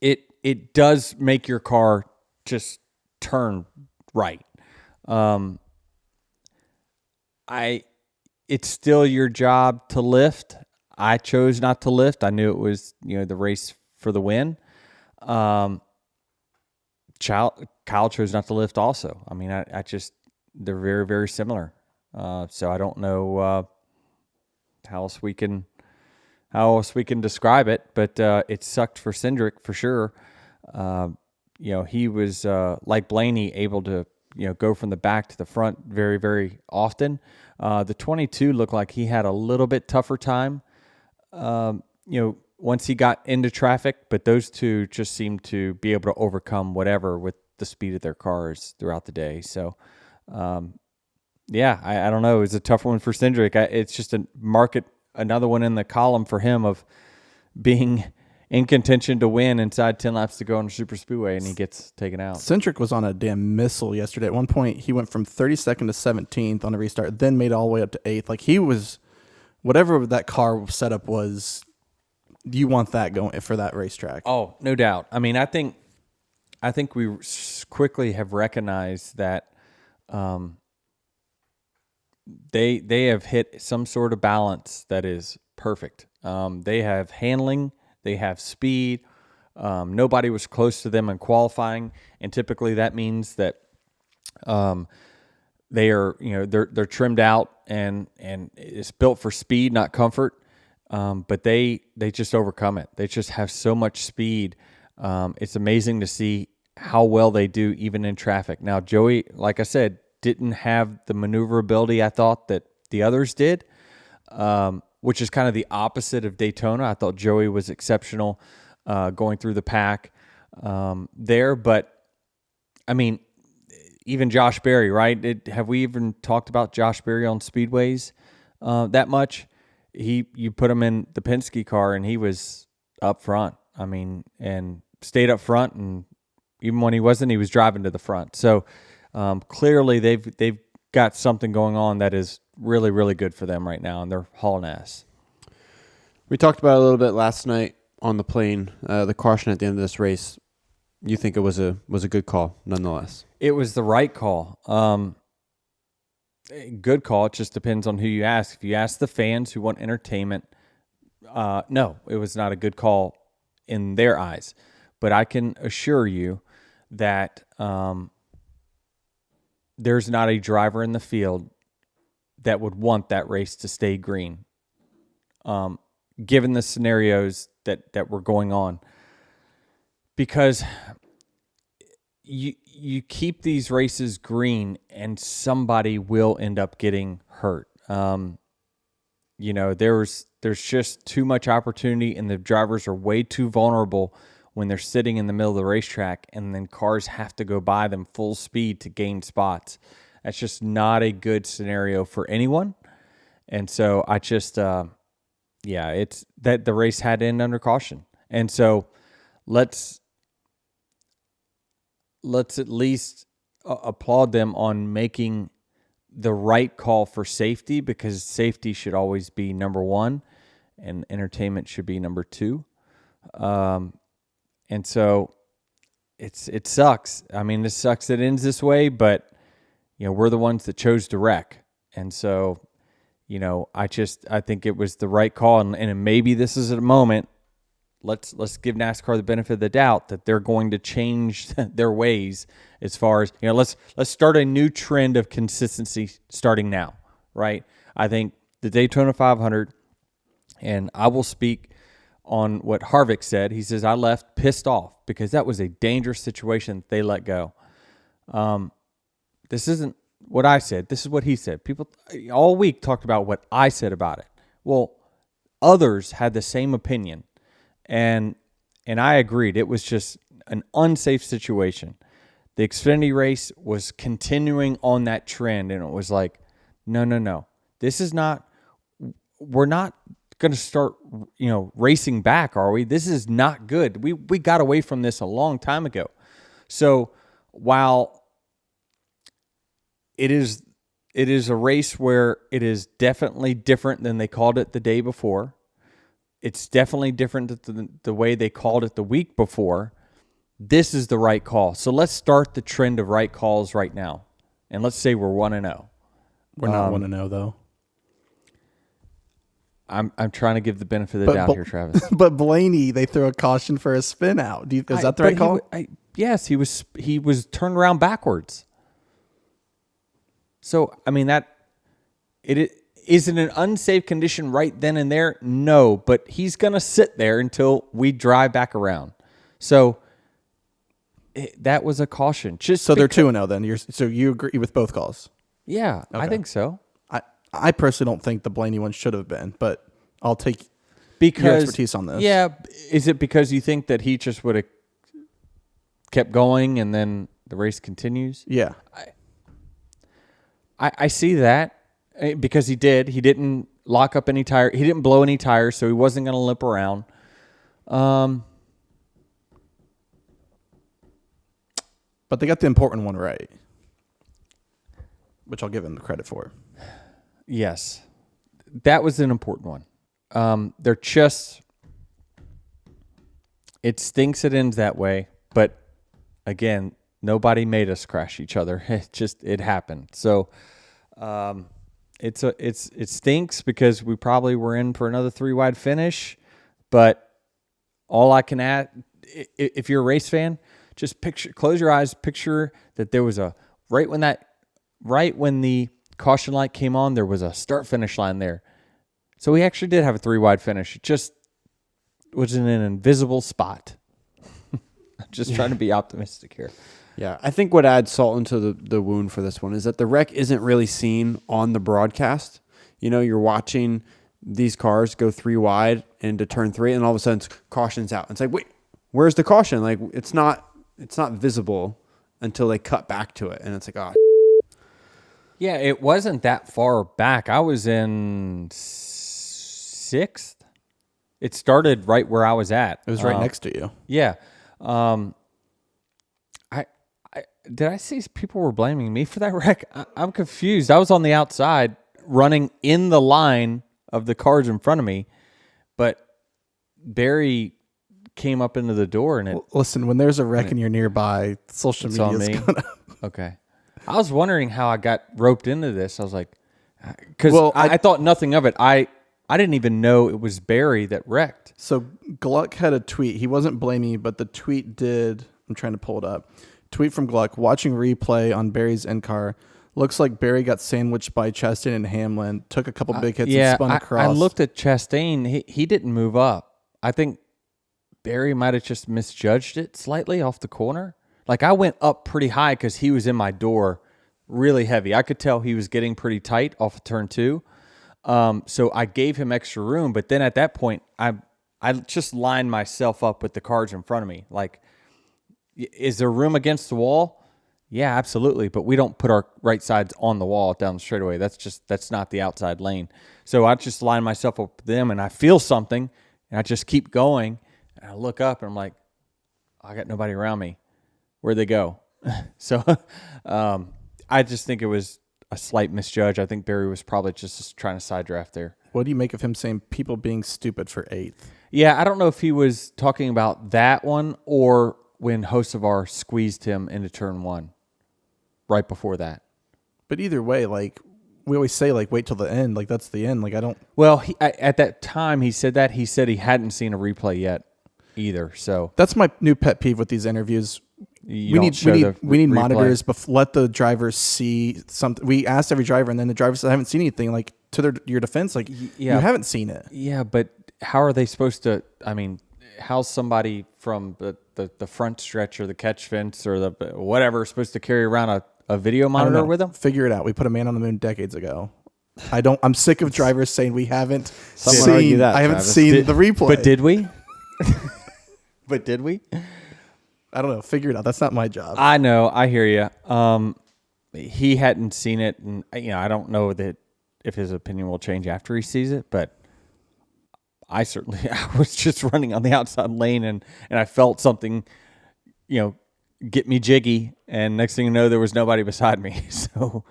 It does make your car just turn right. It's still your job to lift. I chose not to lift. I knew it was, the race for the win. Kyle chose not to lift also. I mean, they're very, very similar. So I don't know how else we can describe it, but it sucked for Cindric for sure. He was like Blaney, able to go from the back to the front very, very often. The 22 looked like he had a little bit tougher time. Once he got into traffic, but those two just seemed to be able to overcome whatever with the speed of their cars throughout the day. So, I don't know. It was a tough one for Cindric. It's just another one in the column for him of being in contention to win inside 10 laps to go on the super speedway, and he gets taken out. Cindric was on a damn missile yesterday. At one point, he went from 32nd to 17th on a restart, then made it all the way up to 8th. Like, he was, whatever that car setup was, you want that going for that racetrack. Oh, no doubt. I mean, I think we quickly have recognized that they have hit some sort of balance that is perfect. They have handling, they have speed. Nobody was close to them in qualifying, and typically that means that they are, they're trimmed out and it's built for speed, not comfort. But they just overcome it. They just have so much speed. It's amazing to see how well they do even in traffic. Now, Joey, like I said, didn't have the maneuverability I thought that the others did, which is kind of the opposite of Daytona. I thought Joey was exceptional going through the pack there. But, I mean, even Josh Berry, right? Have we even talked about Josh Berry on speedways that much? You put him in the Penske car, and he was up front. I mean, and stayed up front, and even when he wasn't, he was driving to the front. So clearly, they've got something going on that is really, really good for them right now, and they're hauling ass. We talked about it a little bit last night on the plane. The caution at the end of this race. You think it was a good call, nonetheless? It was the right call. Good call. It just depends on who you ask. If you ask the fans who want entertainment, no, it was not a good call in their eyes. But I can assure you that there's not a driver in the field that would want that race to stay green, given the scenarios that were going on. Because you keep these races green and somebody will end up getting hurt. There's just too much opportunity, and the drivers are way too vulnerable when they're sitting in the middle of the racetrack, and then cars have to go by them full speed to gain spots. That's just not a good scenario for anyone. And so I just, it's that the race had to end under caution. And so let's at least applaud them on making the right call for safety, because safety should always be number one and entertainment should be number two. And so it sucks. I mean, it sucks that it ends this way, but we're the ones that chose to wreck. And so, I think it was the right call, and maybe this is a moment let's give NASCAR the benefit of the doubt that they're going to change their ways as far as, let's start a new trend of consistency starting now, right? I think the Daytona 500, and I will speak on what Harvick said. He says, I left pissed off because that was a dangerous situation that they let go. This isn't what I said. This is what he said. People all week talked about what I said about it. Well, others had the same opinion, and I agreed. It was just an unsafe situation. The Xfinity race was continuing on that trend, and it was like, no. This is not – we're not going to start, racing back, are we? This is not good. We got away from this a long time ago. So while it is a race where it is definitely different than they called it the day before, it's definitely different than the way they called it the week before, this is the right call. So let's start the trend of right calls right now. And let's say we're 1-0. We're not 1-0 though. I'm trying to give the benefit of the doubt here, Travis. But Blaney, they throw a caution for a spin out. Is that the right call? Yes, he was turned around backwards. So is it an unsafe condition right then and there? No, but he's gonna sit there until we drive back around. So that was a caution. So they're 2-0 then. So you agree with both calls? Yeah, okay. I think so. I personally don't think the Blaney one should have been, but I'll take your expertise on this. Yeah, is it because you think that he just would have kept going and then the race continues? Yeah. I see that because he did. He didn't lock up any tire. He didn't blow any tires, so he wasn't going to limp around. But they got the important one right, which I'll give him the credit for. Yes, that was an important one. They're just, it stinks it ends that way, but again, nobody made us crash each other. It happened. So it stinks because we probably were in for another 3-wide finish, but all I can add, if you're a race fan, just close your eyes, picture that there was right when the caution light came on, there was a start-finish line there. So we actually did have a 3-wide finish. It just was in an invisible spot. I'm just trying to be optimistic here. Yeah, I think what adds salt into the wound for this one is that the wreck isn't really seen on the broadcast. You're watching these cars go 3 wide into turn 3, and all of a sudden caution's out. It's like, wait, where's the caution? Like, it's not visible until they cut back to it, and it's like, oh. Yeah, it wasn't that far back. I was in 6th. It started right where I was at. It was right next to you. Yeah. Did I see people were blaming me for that wreck? I'm confused. I was on the outside running in the line of the cars in front of me, but Barry came up into the door and listen, when there's a wreck and you're nearby, social media is gonna. Okay. I was wondering how I got roped into this. I was like, because I thought nothing of it. I didn't even know it was Barry that wrecked. So Gluck had a tweet. He wasn't blaming me, but the tweet did. I'm trying to pull it up. Tweet from Gluck. Watching replay on Barry's end car. Looks like Barry got sandwiched by Chastain and Hamlin. Took a couple big hits and spun across. I looked at Chastain. He didn't move up. I think Barry might have just misjudged it slightly off the corner. Like, I went up pretty high because he was in my door really heavy. I could tell he was getting pretty tight off of turn 2. So I gave him extra room. But then at that point, I just lined myself up with the cars in front of me. Like, is there room against the wall? Yeah, absolutely. But we don't put our right sides on the wall down the straightaway. That's not the outside lane. So I just line myself up with them, and I feel something, and I just keep going. And I look up, and I'm like, I got nobody around me. Where'd they go? So I just think it was a slight misjudge. I think Barry was probably just trying to side draft there. What do you make of him saying people being stupid for 8th? Yeah, I don't know if he was talking about that one or when Hosevar squeezed him into turn 1 right before that. But either way, like, we always say, like, wait till the end. Like, that's the end. Like, I don't. Well, at that time he said that. He said he hadn't seen a replay yet. either. So That's my new pet peeve with these interviews. you we don't need show the replay. monitors. But let the drivers see something. We asked every driver, and then the drivers said, I haven't seen anything. Like, to your defense, like, you haven't seen it. Yeah, but how are they supposed to? I mean, how's somebody from the front stretch or the catch fence or the whatever supposed to carry around a video monitor with them? Figure it out. We put a man on the moon decades ago. I'm sick of drivers saying we haven't Someone argue seen. that, I haven't Travis. seen the replay. But did we? But did we? I don't know. Figure it out. That's not my job. I know. I hear you. He hadn't seen it, and I don't know that if his opinion will change after he sees it. But I was just running on the outside lane, and I felt something, get me jiggy, and next thing you know, there was nobody beside me. So,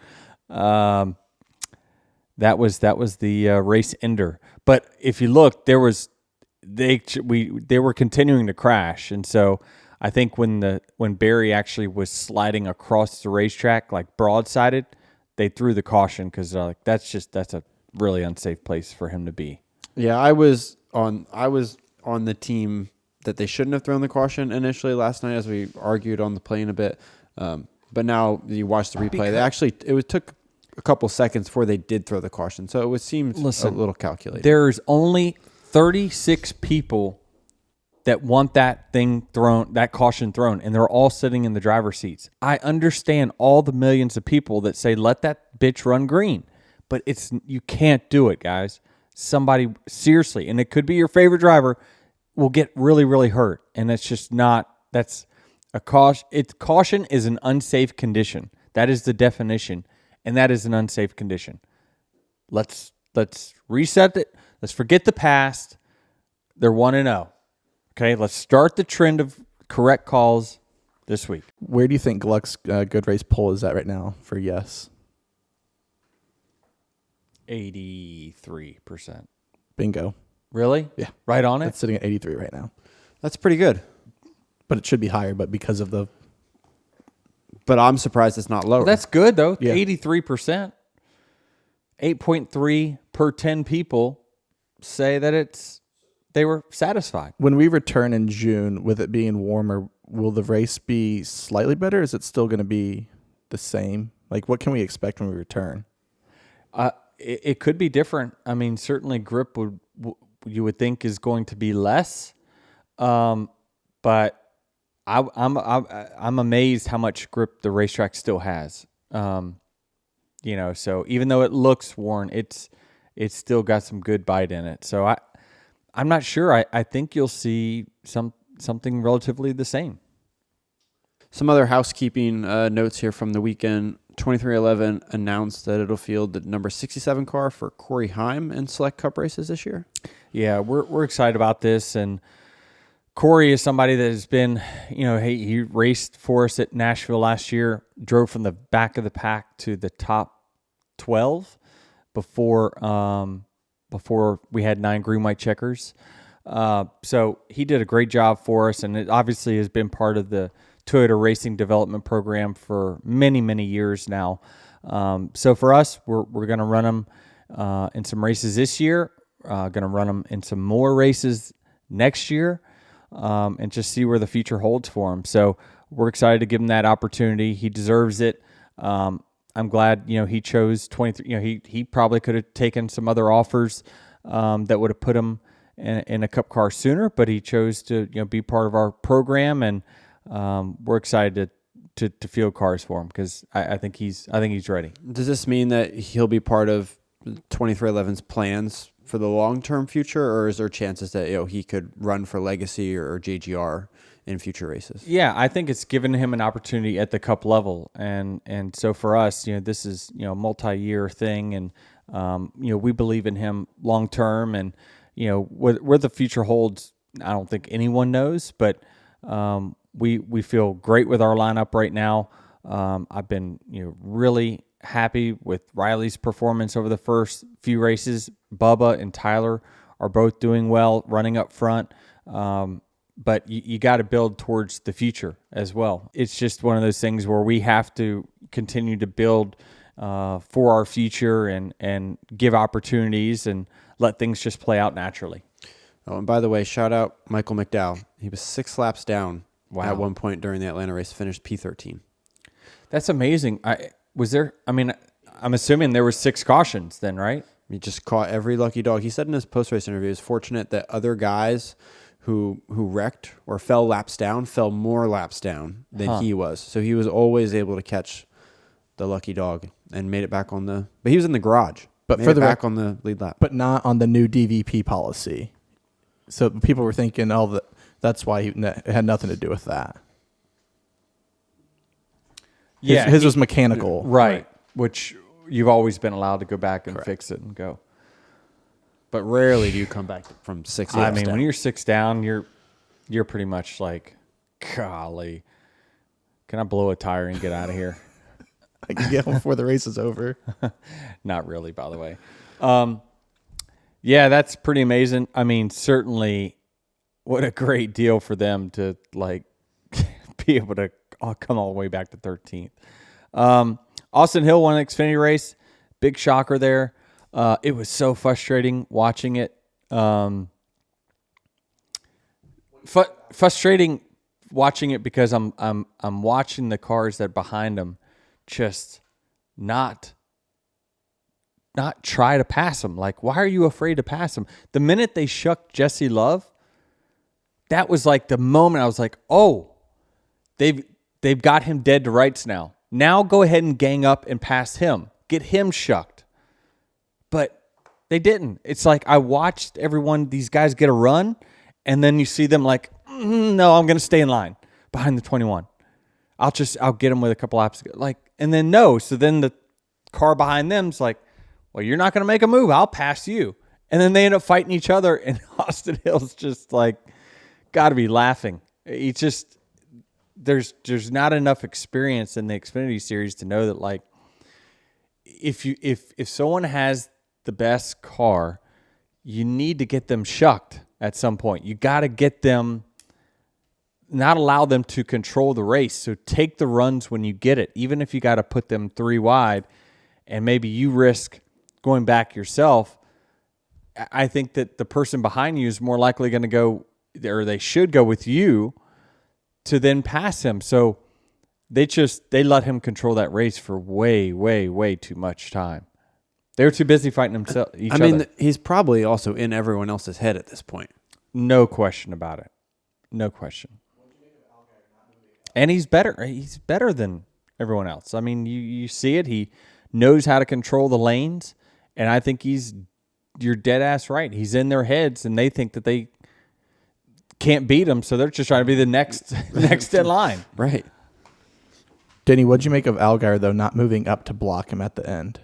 that was the race ender. But if you look, they were continuing to crash, and so I think when Barry actually was sliding across the racetrack like broadsided, they threw the caution because that's a really unsafe place for him to be. Yeah, I was on the team that they shouldn't have thrown the caution initially last night, as we argued on the plane a bit. But now you watch the replay. It took a couple seconds before they did throw the caution, so it seemed a little calculated. There's only 36 people that want that caution thrown, and they're all sitting in the driver's seats. I understand all the millions of people that say let that bitch run green, but you can't do it, guys. Somebody seriously, and it could be your favorite driver, will get really, really hurt, and it's just not. That's a caution. Caution is an unsafe condition. That is the definition, and that is an unsafe condition. Let's reset it. Let's forget the past. They're 1-0. Okay, let's start the trend of correct calls this week. Where do you think Gluck's good race poll is at right now for yes? 83%. Bingo. Really? Yeah. Right on it? It's sitting at 83 right now. That's pretty good. But it should be higher, but because of the... But I'm surprised it's not lower. Well, that's good, though. Yeah. 83%. 8.3 per 10 people say that they were satisfied. When we return in June, with it being warmer, will the race be slightly better? Is it still going to be the same? Like, what can we expect when we return? It could be different. I mean, certainly grip you would think is going to be less, but I'm amazed how much grip the racetrack still has. So even though it looks worn, it's still got some good bite in it. So I'm not sure. I think you'll see something relatively the same. Some other housekeeping notes here from the weekend. 2311 announced that it'll field the number 67 car for Corey Heim in select cup races this year. Yeah, we're excited about this, and Corey is somebody that has been, he raced for us at Nashville last year, drove from the back of the pack to the top 12 before we had 9 green white checkers. So he did a great job for us, and it obviously has been part of the Toyota Racing Development Program for many, many years now. So for us, we're going to run them in some races this year, going to run them in some more races next year, and just see where the future holds for him. So we're excited to give him that opportunity. He deserves it. I'm glad, he chose 23. He probably could have taken some other offers that would have put him in a cup car sooner, but he chose to be part of our program, and we're excited to field cars for him because I think he's ready. Does this mean that he'll be part of 2311's plans for the long-term future, or is there chances that he could run for Legacy or JGR in future races? Yeah, I think it's given him an opportunity at the cup level, and so for us, this is a multi-year thing, and we believe in him long-term, and where the future holds, I don't think anyone knows, but we feel great with our lineup right now. I've been really happy with Riley's performance over the first few races. Bubba and Tyler are both doing well, running up front. But you got to build towards the future as well. It's just one of those things where we have to continue to build for our future and give opportunities and let things just play out naturally. Oh, and by the way, shout out Michael McDowell. He was 6 laps down Wow. at one point during the Atlanta race, finished P13. That's amazing. I'm assuming there were 6 cautions then, right? He just caught every lucky dog. He said in his post-race interview, he was fortunate that other guys who wrecked or fell more laps down than he was. So he was always able to catch the lucky dog and made it back on the. But he was in the garage. But made for it the back on the lead lap. But not on the new DVP policy. So people were thinking, that's why it had nothing to do with that. His was mechanical. Right. Which you've always been allowed to go back and fix it and go. But rarely do you come back from 6 laps down. When you're 6 down, you're pretty much like, golly, can I blow a tire and get out of here? I can get home before the race is over. Not really, by the way. Yeah, that's pretty amazing. I mean, certainly, what a great deal for them to be able to come all the way back to 13th. Austin Hill won an Xfinity race. Big shocker there. It was so frustrating watching it. Frustrating watching it because I'm watching the cars that are behind him just not try to pass him. Like, why are you afraid to pass him? The minute they shucked Jesse Love, that was like the moment I was like, oh, they've got him dead to rights now. Now go ahead and gang up and pass him. Get him shucked. But they didn't. It's like I watched these guys get a run, and then you see them like, no, I'm going to stay in line behind the 21. I'll get them with a couple laps. And then no. So then the car behind them's like, well, you're not going to make a move. I'll pass you. And then they end up fighting each other, and Austin Hill's just like, got to be laughing. It's just, there's not enough experience in the Xfinity series to know that, like, if someone has the best car, you need to get them shucked at some point. You got to get them, not allow them to control the race. So take the runs when you get it, even if you got to put them 3 wide, and maybe you risk going back yourself. I think that the person behind you is more likely going to go, or they should go with you to then pass him. So they let him control that race for way, way, way too much time. They were too busy fighting each other. He's probably also in everyone else's head at this point. No question about it. No question. And he's better. He's better than everyone else. I mean, you see it. He knows how to control the lanes. And I think you're dead ass right. He's in their heads, and they think that they can't beat him, so they're just trying to be the next in line. Right. Denny, what'd you make of Allgaier, though, not moving up to block him at the end?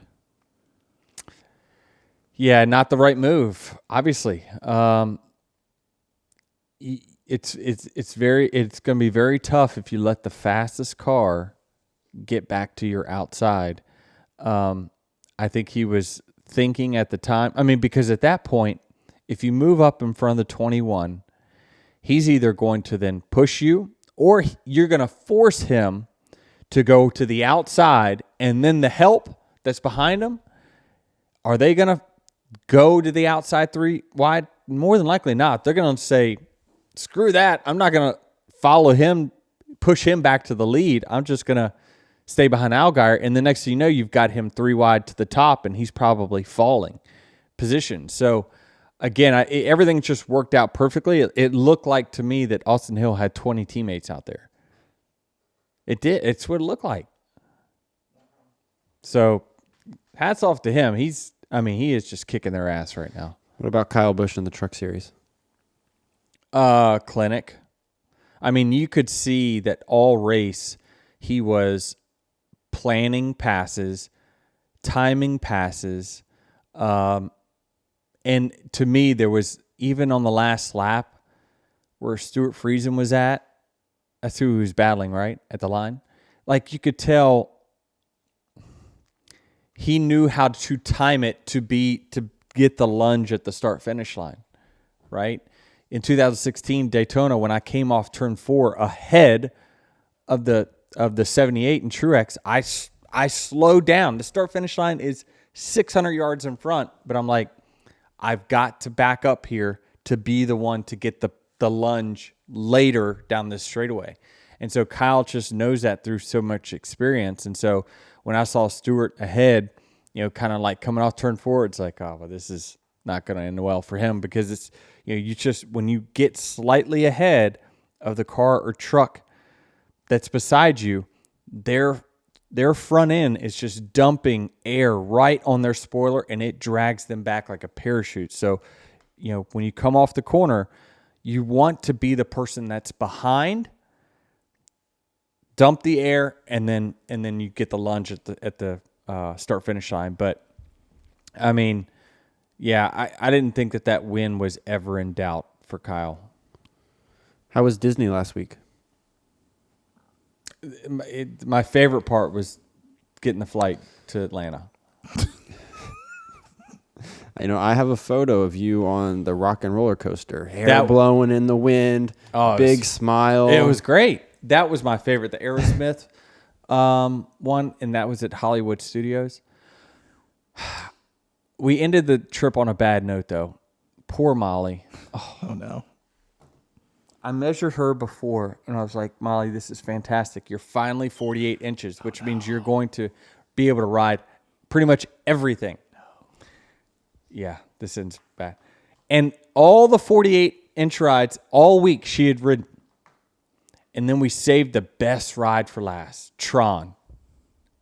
Yeah, not the right move, obviously. It's going to be very tough if you let the fastest car get back to your outside. I think he was thinking at the time, because at that point, if you move up in front of the 21, he's either going to then push you, or you're going to force him to go to the outside, and then the help that's behind him, are they going to go to the outside 3 wide? More than likely not. They're going to say, screw that. I'm not going to follow him, push him back to the lead. I'm just going to stay behind Allgaier. And the next thing you know, you've got him 3 wide to the top, and he's probably falling position. So again, everything just worked out perfectly. It looked like to me that Austin Hill had 20 teammates out there. It did. It's what it looked like. So hats off to him. He is just kicking their ass right now. What about Kyle Busch in the Truck Series? Clinic. You could see that all race he was planning passes, timing passes, and to me there was, even on the last lap where Stuart Friesen was at, that's who he was battling, right, at the line. Like, you could tell he knew how to time it to get the lunge at the start-finish line, right? In 2016 Daytona, when I came off turn 4 ahead of the 78 in Truex, I slowed down. The start-finish line is 600 yards in front, but I'm like, I've got to back up here to be the one to get the lunge later down this straightaway. And so Kyle just knows that through so much experience. And so when I saw Stewart ahead, kind of like coming off turn 4, it's like, oh, well, this is not going to end well for him, because it's, you just, when you get slightly ahead of the car or truck that's beside you, their front end is just dumping air right on their spoiler, and it drags them back like a parachute. So, when you come off the corner, you want to be the person that's behind, dump the air, and then you get the lunge at the start finish line. But I mean, yeah, I didn't think that win was ever in doubt for Kyle. How was Disney last week? My favorite part was getting the flight to Atlanta. I have a photo of you on the rock and roller coaster, hair blowing in the wind, big smile. It was great. That was my favorite, the Aerosmith one, and that was at Hollywood Studios. We ended the trip on a bad note, though. Poor Molly. Oh no. I measured her before, and I was like, Molly, this is fantastic. You're finally 48 inches, which means you're going to be able to ride pretty much everything. No. Yeah, this ends bad. And all the 48-inch rides all week she had ridden. And then we saved the best ride for last, Tron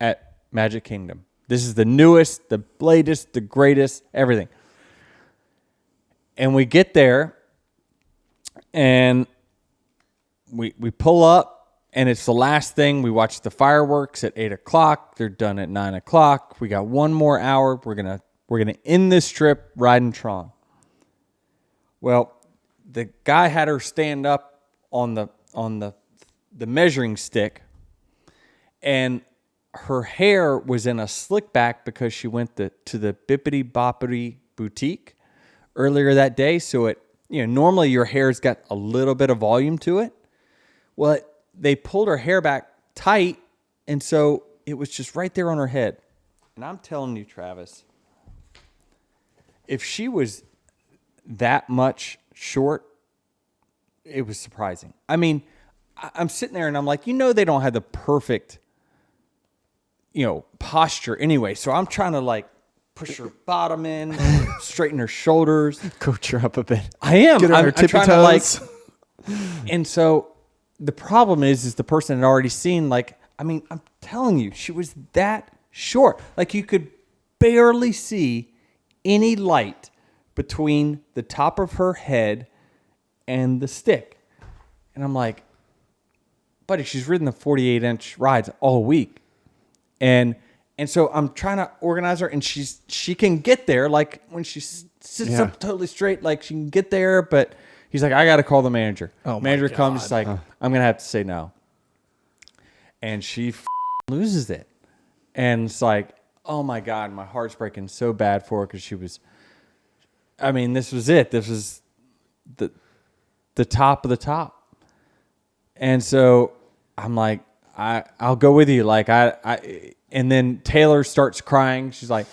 at Magic Kingdom. This is the newest, the latest, the greatest, everything. And we get there, and we pull up, and it's the last thing. We watch the fireworks at 8 o'clock. They're done at 9 o'clock. We got one more hour. We're gonna end this trip riding Tron. Well, the guy had her stand up on the measuring stick, and her hair was in a slick back because she went to the Bippity Boppity Boutique earlier that day. So it, normally your hair's got a little bit of volume to it. Well, they pulled her hair back tight, and so it was just right there on her head. And I'm telling you, Travis, if she was that much short, it was surprising. I mean, I'm sitting there and I'm like, they don't have the perfect, posture anyway. So I'm trying to like push her bottom in, straighten her shoulders, coach her up a bit. I am. Get her on her tippy toes. And so the problem is the person had already seen, I'm telling you, she was that short. Like you could barely see any light between the top of her head and the stick. And I'm like, buddy, she's ridden the 48-inch rides all week. And so I'm trying to organize her, and she can get there. Like when she sits up totally straight, like she can get there, but he's like, I got to call the manager. Oh, manager comes, she's like, I'm going to have to say no. And she loses it. And it's like, oh my God, my heart's breaking so bad for her, because she was, this was it. This was the top of the top. And so I'm like, I'll go with you. And then Taylor starts crying. She's like,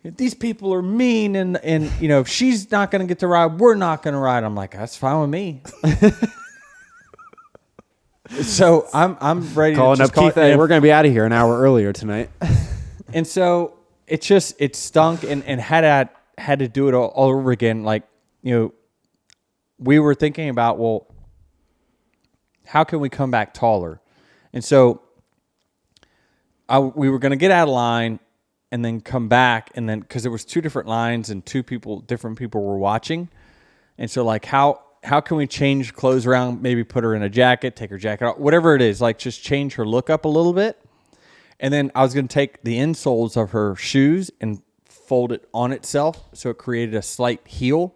these people are mean, and if she's not going to get to ride, we're not going to ride. I'm like, that's fine with me. So I'm ready Calling to just up Keith. Hey, we're going to be out of here an hour earlier tonight. And so it stunk, and had to do it all over again. We were thinking about, well, how can we come back taller? And so we were going to get out of line and then come back, and then because there was 2 different lines and different people were watching. And so how can we change clothes around, maybe put her in a jacket, take her jacket off, whatever it is, just change her look up a little bit. And then I was going to take the insoles of her shoes and fold it on itself, so it created a slight heel.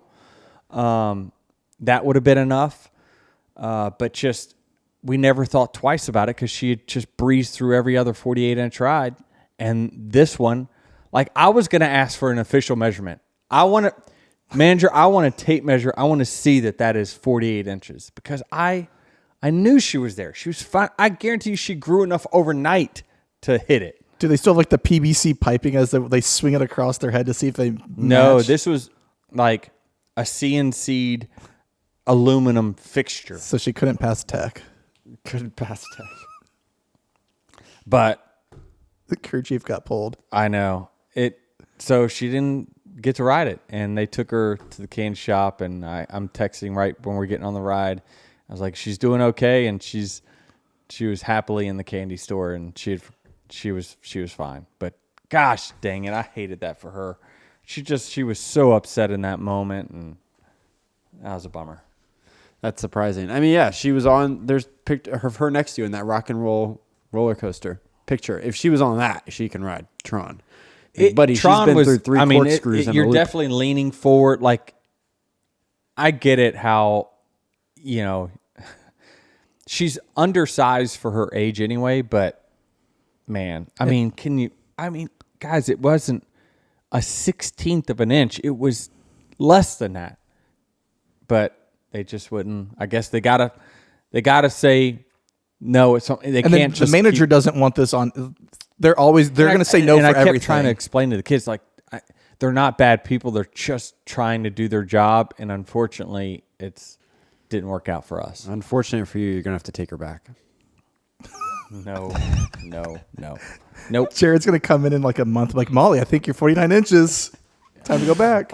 That would have been enough. But we never thought twice about it, because she had just breezed through every other 48-inch ride. And this one, I was going to ask for an official measurement. I want a tape measure. I want to see that is 48 inches, because I knew she was there. She was fine. I guarantee you she grew enough overnight to hit it. Do they still have the PVC piping as they swing it across their head to see if they match? No, this was a CNC'd aluminum fixture. So she couldn't pass tech. Couldn't pass tech. But The crew chief got pulled. I know it. So she didn't get to ride it, and they took her to the can shop. And I'm texting right when we're getting on the ride. I was like, "She's doing okay," and she was happily in the candy store, and she was fine. But gosh, dang it, I hated that for her. She was so upset in that moment, and that was a bummer. That's surprising. I mean, yeah, she was on. There's picture of her next to you in that rock and roll roller coaster picture. If she was on that, she can ride Tron. Buddy, Tron she's been was, through 3 corkscrews. And you're definitely leaning forward. Like, I get it how, she's undersized for her age anyway, but man, guys, it wasn't a 16th of an inch. It was less than that. But they just wouldn't. I guess they gotta say no. It's something they and can't. The manager doesn't want this on. They're going to say no for everything. I kept trying to explain to the kids, like, they're not bad people. They're just trying to do their job, and unfortunately, it didn't work out for us. Unfortunate for you, you're gonna have to take her back. No. Nope. Jared's going to come in like a month, like, Molly, I think you're 49 inches. Time to go back.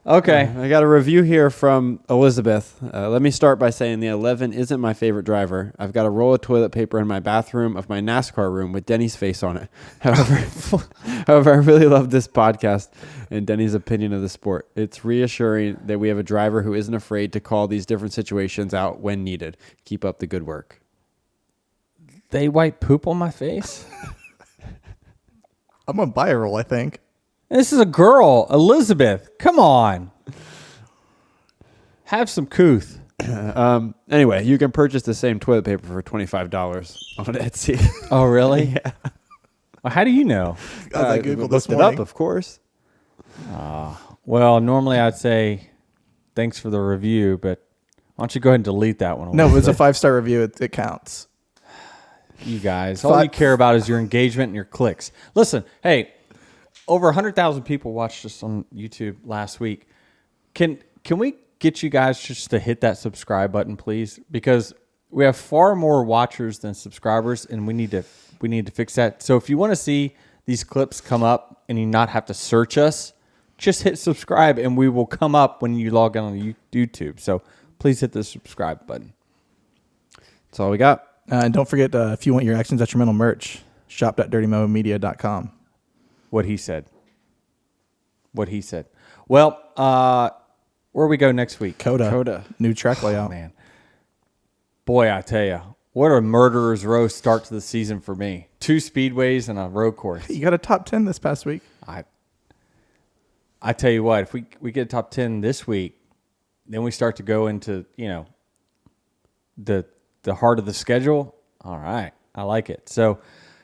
Okay. I got a review here from Elizabeth. Let me start by saying the 11 isn't my favorite driver. I've got a roll of toilet paper in my bathroom of my NASCAR room with Denny's face on it. However, I really love this podcast and Denny's opinion of the sport. It's reassuring that we have a driver who isn't afraid to call these different situations out when needed. Keep up the good work. They wipe poop on my face? I'm going to buy a roll, I think. This is a girl, Elizabeth. Come on. Have some couth. Anyway, you can purchase the same toilet paper for $25 on Etsy. Oh, really? Yeah. Well, how do you know? I Googled this looked it morning. up, of course. Well, normally I'd say thanks for the review, but why don't you go ahead and delete that one? No, it was a 5-star review. It counts. You guys, all you care about is your engagement and your clicks. Listen, hey, over 100,000 people watched us on YouTube last week. Can we get you guys just to hit that subscribe button, please? Because we have far more watchers than subscribers, and we need to fix that. So if you want to see these clips come up and you not have to search us, just hit subscribe, and we will come up when you log on YouTube. So please hit the subscribe button. That's all we got. And don't forget, if you want your Actions Detrimental merch, shop.dirtymomedia.com. What he said. Well, where we go next week? Coda. New track layout. Man. Boy, I tell you, what a murderer's row start to the season for me. 2 speedways and a road course. You got a top 10 this past week. I tell you what, if we get a top 10 this week, then we start to go into, the heart of the schedule. All right. I like it. So,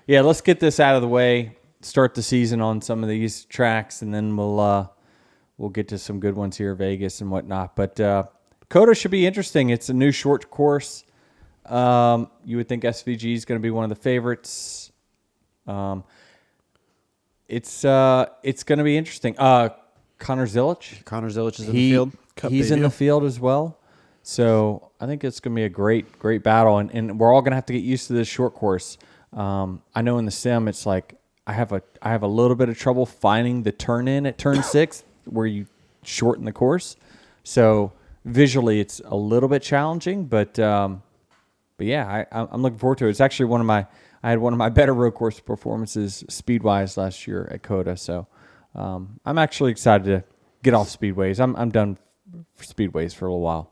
yeah, let's get this out of the way. Start the season on some of these tracks, and then we'll get to some good ones here, Vegas and whatnot. But Coda should be interesting. It's a new short course. You would think SVG is going to be one of the favorites. It's going to be interesting. Connor Zilic is in the field. He's in the field as well. So I think it's going to be a great battle, and we're all going to have to get used to this short course. I know in the sim, it's like I have a little bit of trouble finding the turn in at turn 6 where you shorten the course. So visually, it's a little bit challenging, but yeah, I'm looking forward to it. It's actually I had one of my better road course performances speed-wise last year at Coda. So I'm actually excited to get off speedways. I'm done for speedways for a little while.